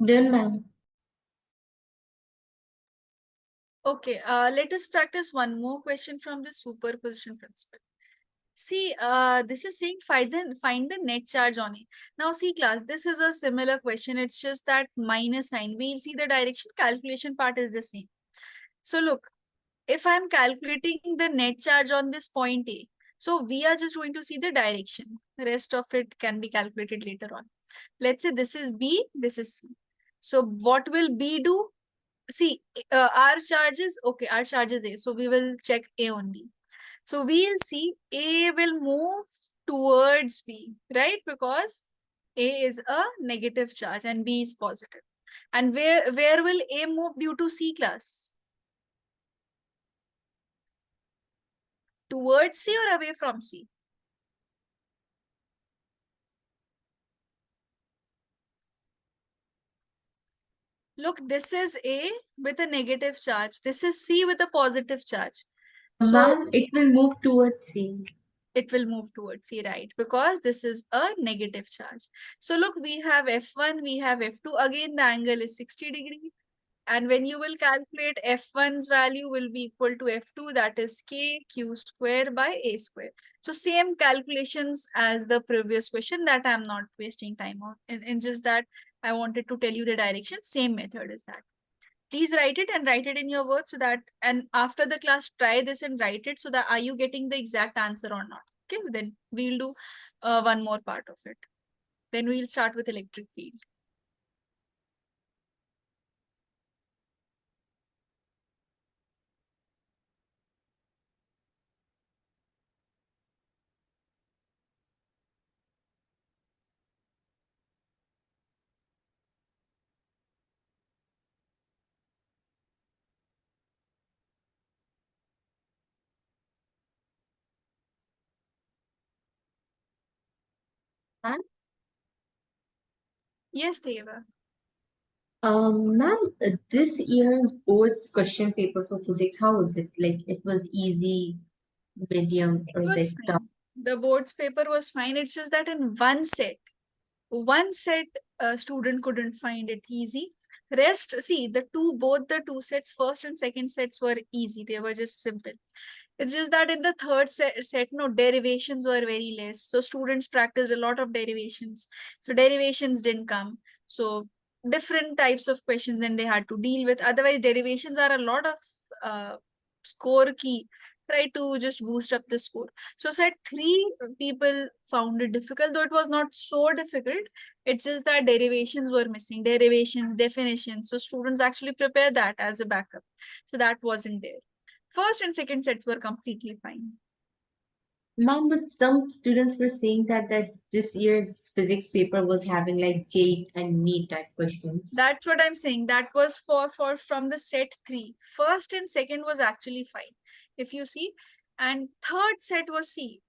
[SPEAKER 1] Done, ma'am.
[SPEAKER 2] Okay, let us practice one more question from the superposition principle. See, this is saying find the net charge on it. Now, see, class, this is a similar question. It's just that minus sign. We'll see the direction. Calculation part is the same. So, look, if I'm calculating the net charge on this point A, so we are just going to see the direction. The rest of it can be calculated later on. Let's say this is B, this is C. So, what will B do? See, our charge is okay. Our charge is A, so we will check A only. So we'll see A will move towards B, right? Because A is a negative charge and B is positive. And where will A move due to C class? Towards C or away from C? Look, this is A with a negative charge. This is C with a positive charge. So
[SPEAKER 1] Ma'am, it will move towards C.
[SPEAKER 2] it will move towards C, right? Because this is a negative charge. So look, we have F1, we have F2. Again, the angle is 60 degree. And when you will calculate F1's value will be equal to F2, that is K Q square by A square. So same calculations as the previous question that I'm not wasting time on. In just that, I wanted to tell you the direction. Same method is that. Please write it and write it in your words so that, and after the class, try this and write it so that are you getting the exact answer or not? Okay, then we'll do one more part of it. Then we'll start with electric field.
[SPEAKER 1] Ma'am,
[SPEAKER 2] Yes, Deva.
[SPEAKER 1] ma'am, this year's board's question paper for physics, how was it? Like, it was easy, medium,
[SPEAKER 2] It
[SPEAKER 1] or
[SPEAKER 2] was
[SPEAKER 1] like tough?
[SPEAKER 2] fine. The board's paper was fine. It's just that in one set student couldn't find it easy. Rest, see, both the two sets, first and second sets were easy. They were just simple. It's just that in the third set, no, derivations were very less. So students practiced a lot of derivations. So derivations didn't come. So different types of questions then they had to deal with. Otherwise, derivations are a lot of score key. Try to just boost up the score. So set three people found it difficult, though it was not so difficult. It's just that derivations were missing. Derivations, definitions. So students actually prepare that as a backup. So that wasn't there. First and second sets were completely fine.
[SPEAKER 1] Ma'am, but some students were saying that this year's physics paper was having like J and me type questions.
[SPEAKER 2] That's what I'm saying. That was for from the set three. First and second was actually fine. If you see, and third set was C.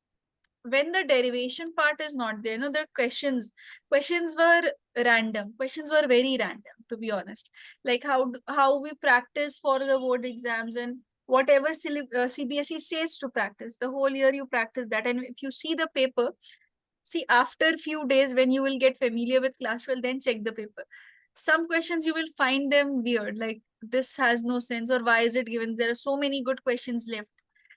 [SPEAKER 2] When the derivation part is not there, no, the questions were random. Questions were very random, to be honest. Like how we practice for the board exams and whatever CBSE says to practice. The whole year you practice that, and if you see the paper, see after a few days when you will get familiar with class 12, then check the paper. Some questions you will find them weird, like this has no sense, or why is it given? There are so many good questions left.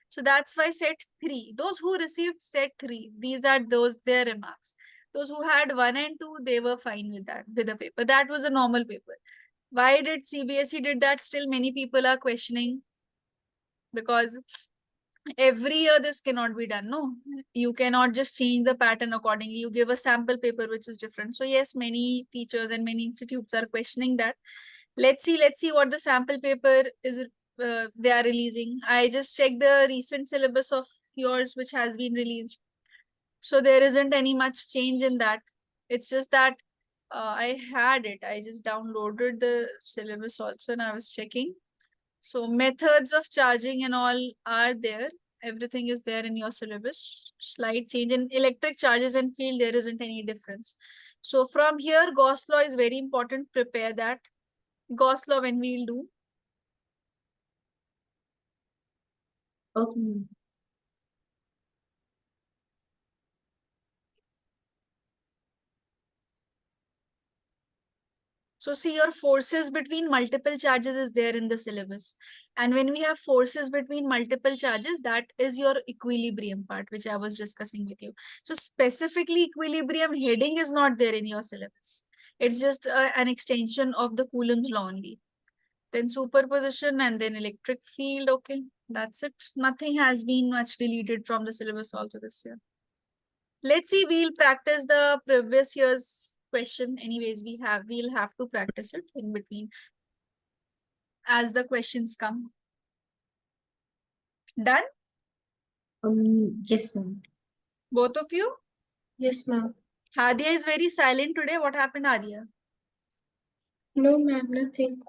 [SPEAKER 2] So that's why set 3, those who received set 3, these are those their remarks. Those who had 1 and 2, they were fine with that, with the paper. That was a normal paper. Why did CBSE did that? Still many people are questioning, because every year this cannot be done. No, you cannot just change the pattern accordingly. You give a sample paper which is different. So yes, many teachers and many institutes are questioning that. Let's see what the sample paper is they are releasing. I just checked the recent syllabus of yours which has been released, so there isn't any much change in that. It's just that I just downloaded the syllabus also and I was checking. So methods of charging and all are there. Everything is there in your syllabus. Slight change in electric charges and field, there isn't any difference. So from here, Gauss law is very important. Prepare that. Gauss law when we'll do.
[SPEAKER 1] Okay.
[SPEAKER 2] So see, your forces between multiple charges is there in the syllabus. And when we have forces between multiple charges, that is your equilibrium part, which I was discussing with you. So specifically equilibrium heading is not there in your syllabus. It's just an extension of the Coulomb's law only. Then superposition and then electric field. Okay, that's it. Nothing has been much deleted from the syllabus also this year. Let's see, we'll practice the previous year's question. Anyways, we'll have to practice it in between as the questions come. Done?
[SPEAKER 1] Yes, ma'am.
[SPEAKER 2] Both of you?
[SPEAKER 1] Yes, ma'am.
[SPEAKER 2] Hadia is very silent today. What happened, Hadia?
[SPEAKER 1] No, ma'am, nothing.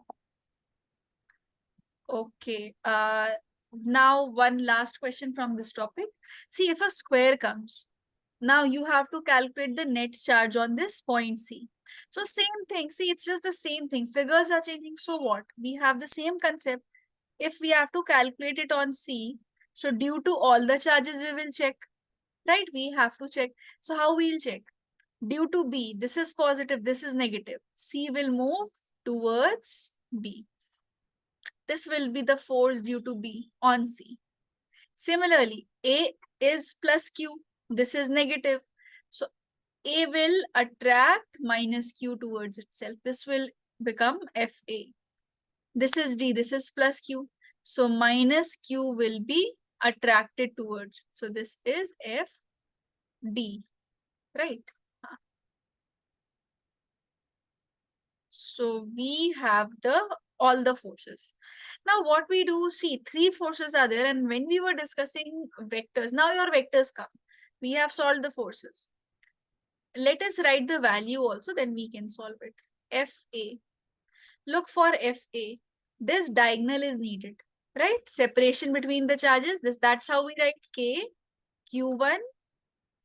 [SPEAKER 2] Okay. Now one last question from this topic. See, if a square comes, now you have to calculate the net charge on this point C. So same thing. See, it's just the same thing. Figures are changing. So what? We have the same concept. If we have to calculate it on C, so due to all the charges, we will check, right? We have to check. So how we'll check? Due to B, this is positive, this is negative. C will move towards B. This will be the force due to B on C. Similarly, A is plus Q. This is negative. So A will attract minus Q towards itself. This will become FA. This is D. This is plus Q. So minus Q will be attracted towards. So this is FD, right? So we have all the forces. Now what we do, see, three forces are there, and when we were discussing vectors, now your vectors come. We have solved the forces. Let us write the value also, then we can solve it. FA. Look for FA. This diagonal is needed, right? Separation between the charges. That's how we write K, Q1,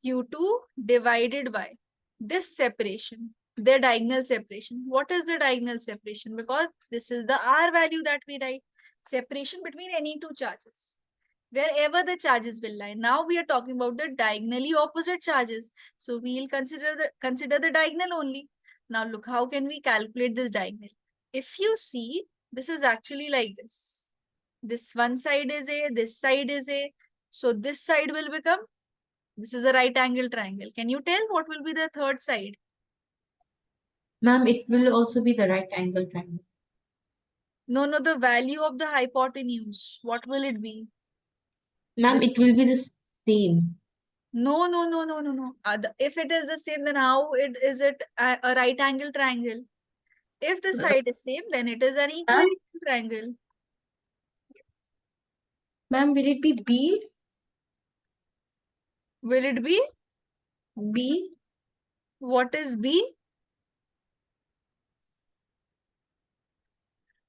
[SPEAKER 2] Q2 divided by this separation, the diagonal separation. What is the diagonal separation? Because this is the R value that we write. Separation between any two charges. wherever the charges will lie. Now we are talking about the diagonally opposite charges. So we'll consider the diagonal only. Now look, how can we calculate this diagonal? If you see, this is actually like this. This one side is A, this side is A. So this side will become, this is a right angle triangle. Can you tell what will be the third side?
[SPEAKER 1] Ma'am, it will also be the right angle triangle.
[SPEAKER 2] No, no, the value of the hypotenuse. What will it be?
[SPEAKER 1] Ma'am,
[SPEAKER 2] This.
[SPEAKER 1] it will be the same.
[SPEAKER 2] No, no, no, no, no, no. If it is the same, then how is it a right angle triangle? If the side is same, then it is an
[SPEAKER 1] Ma'am,
[SPEAKER 2] equilateral triangle.
[SPEAKER 1] ma'am, will it be B?
[SPEAKER 2] Will it be?
[SPEAKER 1] B?
[SPEAKER 2] What is B?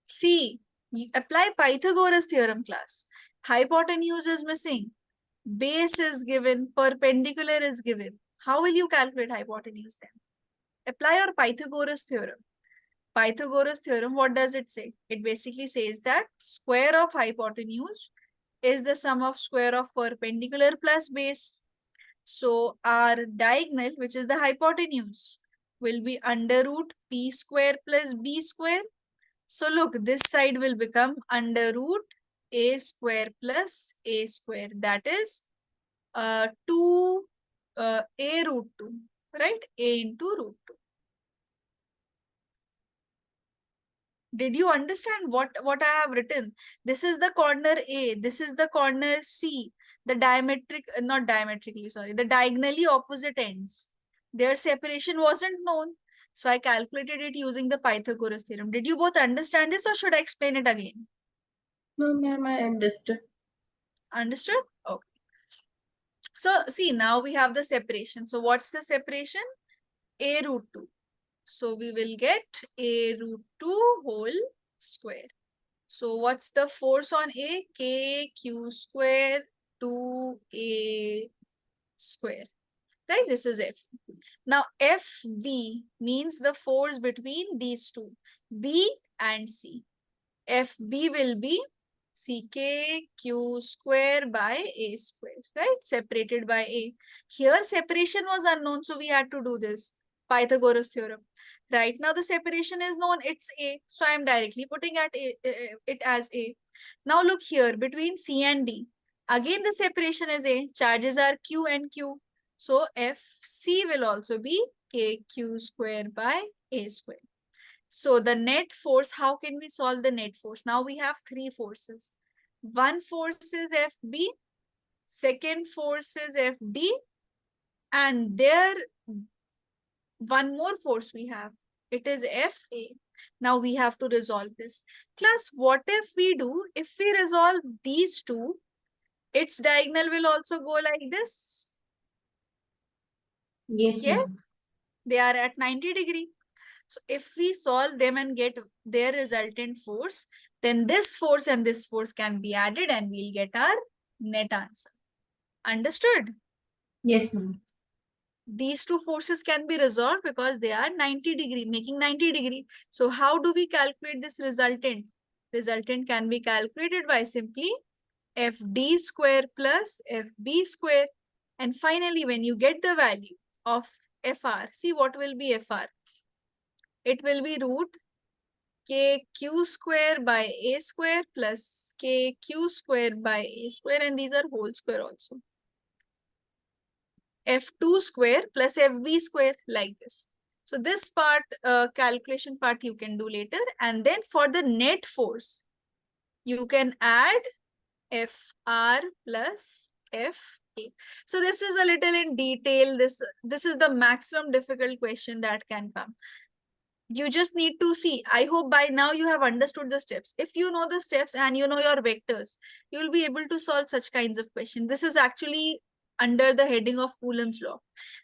[SPEAKER 2] See, you apply Pythagoras theorem, class. Hypotenuse is missing. Base is given. Perpendicular is given. How will you calculate hypotenuse then? Apply your Pythagoras theorem. Pythagoras theorem, what does it say? It basically says that square of hypotenuse is the sum of square of perpendicular plus base. So our diagonal, which is the hypotenuse, will be under root p square plus b square. So look, this side will become under root a square plus a square. That is 2 a root 2, right? A into root 2. Did you understand what I have written? This is the corner A. This is the corner C. The not diametrically, sorry, the diagonally opposite ends. Their separation wasn't known. So I calculated it using the Pythagoras theorem. Did you both understand this or should I explain it again?
[SPEAKER 1] No, ma'am, I understood.
[SPEAKER 2] Understood? Okay. So see, now we have the separation. So what's the separation? A root 2. So we will get A root 2 whole square. So what's the force on A? K Q square 2A square. Right? This is F. Now FB means the force between these two, B and C. FB will be CKQ square by A square, right? Separated by A. Here separation was unknown, so we had to do this Pythagoras theorem. Right now the separation is known, it's A. So I am directly putting it as A. Now look here, between C and D. Again the separation is A. Charges are Q and Q. So FC will also be KQ square by A square. So the net force, how can we solve the net force? Now we have three forces. One force is FB, second force is FD, and there one more force we have. It is FA. Now we have to resolve this. Class, what if we do? If we resolve these two, its diagonal will also go like this.
[SPEAKER 1] Yes,
[SPEAKER 2] Yes,
[SPEAKER 1] ma'am.
[SPEAKER 2] they are at 90 degree. So if we solve them and get their resultant force, then this force and this force can be added and we'll get our net answer. Understood?
[SPEAKER 1] Yes, ma'am.
[SPEAKER 2] These two forces can be resolved because they are 90 degree, making 90 degree. So how do we calculate this resultant? Resultant can be calculated by simply FD square plus FB square. And finally, when you get the value of FR, see what will be FR? It will be root KQ square by A square plus KQ square by A square, and these are whole square also. F2 square plus FB square, like this. So this part, calculation part you can do later. And then for the net force, you can add FR plus FA. So this is a little in detail. This is the maximum difficult question that can come. You just need to see. I hope by now you have understood the steps. If you know the steps and you know your vectors, you will be able to solve such kinds of questions. This is actually under the heading of Coulomb's law.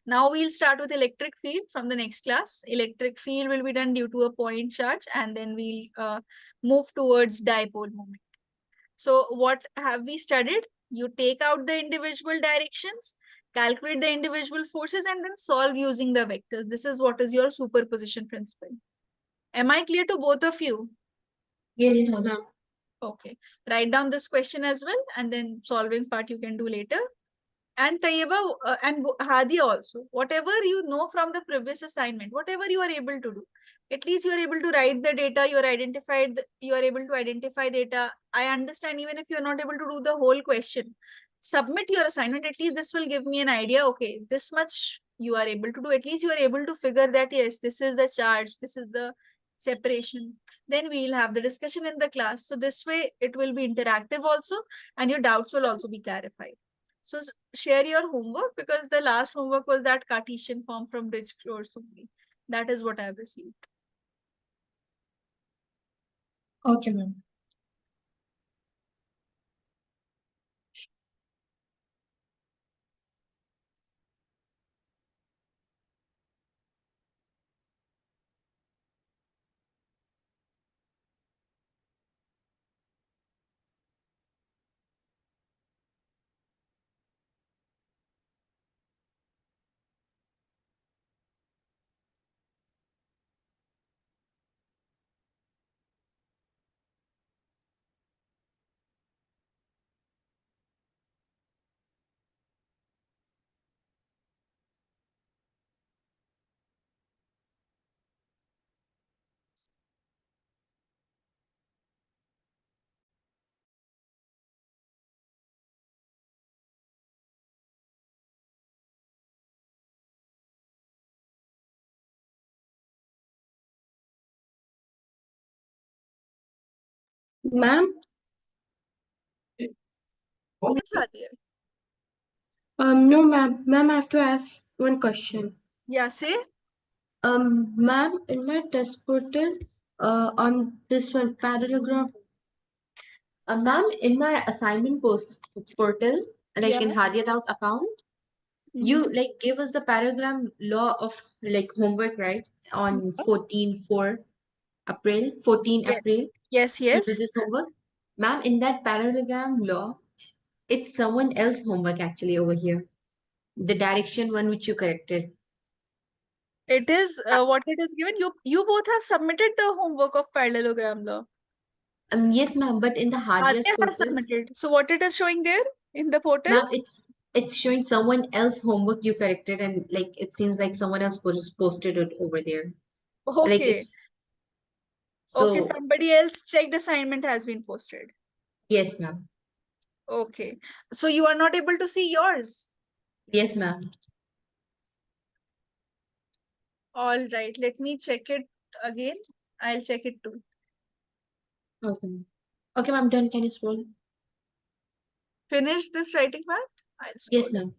[SPEAKER 2] Now we'll start with electric field from the next class. Electric field will be done due to a point charge, and then we'll move towards dipole moment. So what have we studied? You take out the individual directions, calculate the individual forces, and then solve using the vectors. This is what is your superposition principle. Am I clear to both of you?
[SPEAKER 1] Yes, ma'am.
[SPEAKER 2] Okay. Write down this question as well, and then solving part you can do later. And Tayyeba and Hadi also, whatever you know from the previous assignment, whatever you are able to do, at least you are able to write the data, you are able to identify data. I understand even if you are not able to do the whole question, submit your assignment. At least this will give me an idea. Okay, this much you are able to do. At least you are able to figure that yes, this is the charge, this is the separation. Then we will have the discussion in the class. So this way it will be interactive also, and your doubts will also be clarified. So share your homework, because the last homework was that Cartesian form from Rich course only. That is what I've received.
[SPEAKER 1] Okay, ma'am. Ma'am,
[SPEAKER 2] Yes, Adya.
[SPEAKER 1] no, ma'am. Ma'am, I have to ask one question.
[SPEAKER 2] Yeah, say.
[SPEAKER 1] Ma'am, in my test portal, on this one parallelogram, ma'am, in my assignment post portal, like
[SPEAKER 2] Yeah.
[SPEAKER 1] in Hadia Doubts account, you
[SPEAKER 2] Mhm.
[SPEAKER 1] like give us the paragram law of like homework, right? On 14
[SPEAKER 2] Yeah.
[SPEAKER 1] April,
[SPEAKER 2] Yes,
[SPEAKER 1] to do
[SPEAKER 2] yes.
[SPEAKER 1] this homework. Ma'am, in that parallelogram law, it's someone else homework actually over here. The direction one which you corrected.
[SPEAKER 2] It is what it is given. You both have submitted the homework of parallelogram law.
[SPEAKER 1] Yes, ma'am, but in the Hadia's
[SPEAKER 2] Adya has
[SPEAKER 1] portal,
[SPEAKER 2] submitted. So what it is showing there in the portal?
[SPEAKER 1] ma'am, it's showing someone else homework you corrected, and like it seems like someone else posted it over there. Like
[SPEAKER 2] Okay.
[SPEAKER 1] it's
[SPEAKER 2] Okay,
[SPEAKER 1] so
[SPEAKER 2] somebody else checked assignment has been posted.
[SPEAKER 1] yes, ma'am.
[SPEAKER 2] Okay. So you are not able to see yours.
[SPEAKER 1] Yes, ma'am.
[SPEAKER 2] All right. Let me check it again. I'll check it too.
[SPEAKER 1] Okay. Ma'am. Okay, ma'am, done. Can you scroll?
[SPEAKER 2] Finish this writing part. I'll
[SPEAKER 1] Yes,
[SPEAKER 2] scroll.
[SPEAKER 1] ma'am.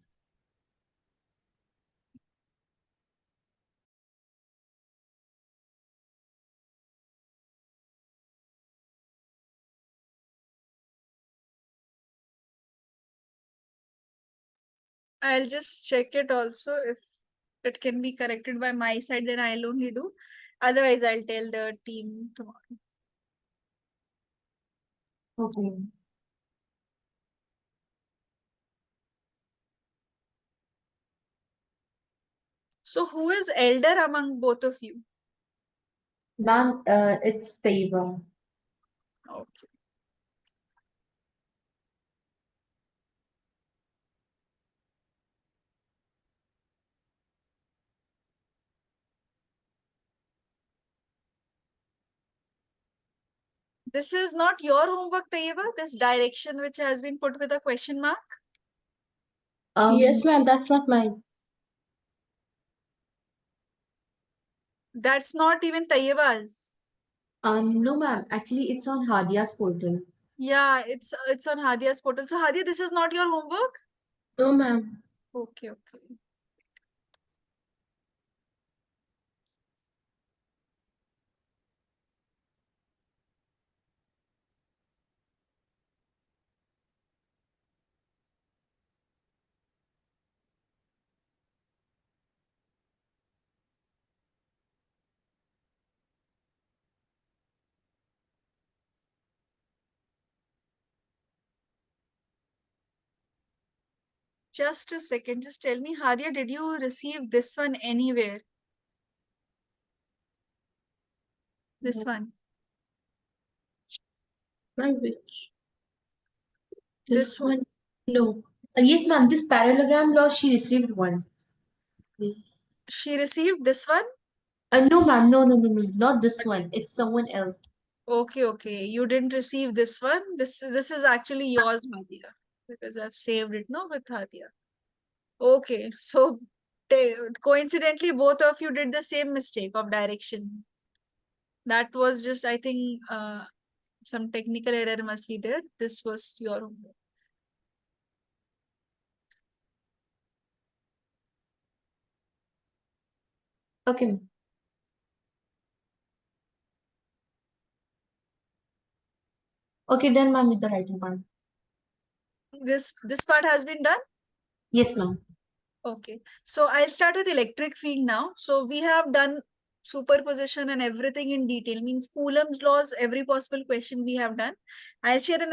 [SPEAKER 2] I'll just check it also. If it can be corrected by my side, then I'll only do. Otherwise, I'll tell the team tomorrow.
[SPEAKER 1] Okay. Ma'am.
[SPEAKER 2] So who is elder among both of you?
[SPEAKER 1] Ma'am, it's Taiba.
[SPEAKER 2] Okay. This is not your homework, Tayyeba, this direction which has been put with a question mark.
[SPEAKER 1] Yes, ma'am, that's not mine.
[SPEAKER 2] That's not even Tayyeba's.
[SPEAKER 1] No, ma'am. Actually, it's on Hadia's portal.
[SPEAKER 2] Yeah, it's on Hadia's portal. So Hadia, this is not your homework?
[SPEAKER 1] No, ma'am.
[SPEAKER 2] Okay, okay. Just a second. Just tell me, Hadia, did you receive this one anywhere? This one.
[SPEAKER 1] My which?
[SPEAKER 2] This
[SPEAKER 1] This
[SPEAKER 2] one.
[SPEAKER 1] one? No. Yes, ma'am. This parallelogram law, she received one.
[SPEAKER 2] She received this one?
[SPEAKER 1] No, ma'am. No, no, no, no. Not this one. It's someone else.
[SPEAKER 2] Okay, okay. You didn't receive this one. This is actually yours, Hadia, because I've saved it, no, with Hadia. Okay, so coincidentally, both of you did the same mistake of direction. That was just, I think, some technical error must be there. This was your homework.
[SPEAKER 1] Okay. Okay, done, ma'am, with the writing part.
[SPEAKER 2] This part has been done.
[SPEAKER 1] Yes, ma'am.
[SPEAKER 2] Okay, so I'll start with electric field now. So we have done superposition and everything in detail, means Coulomb's laws, every possible question we have done. I'll share an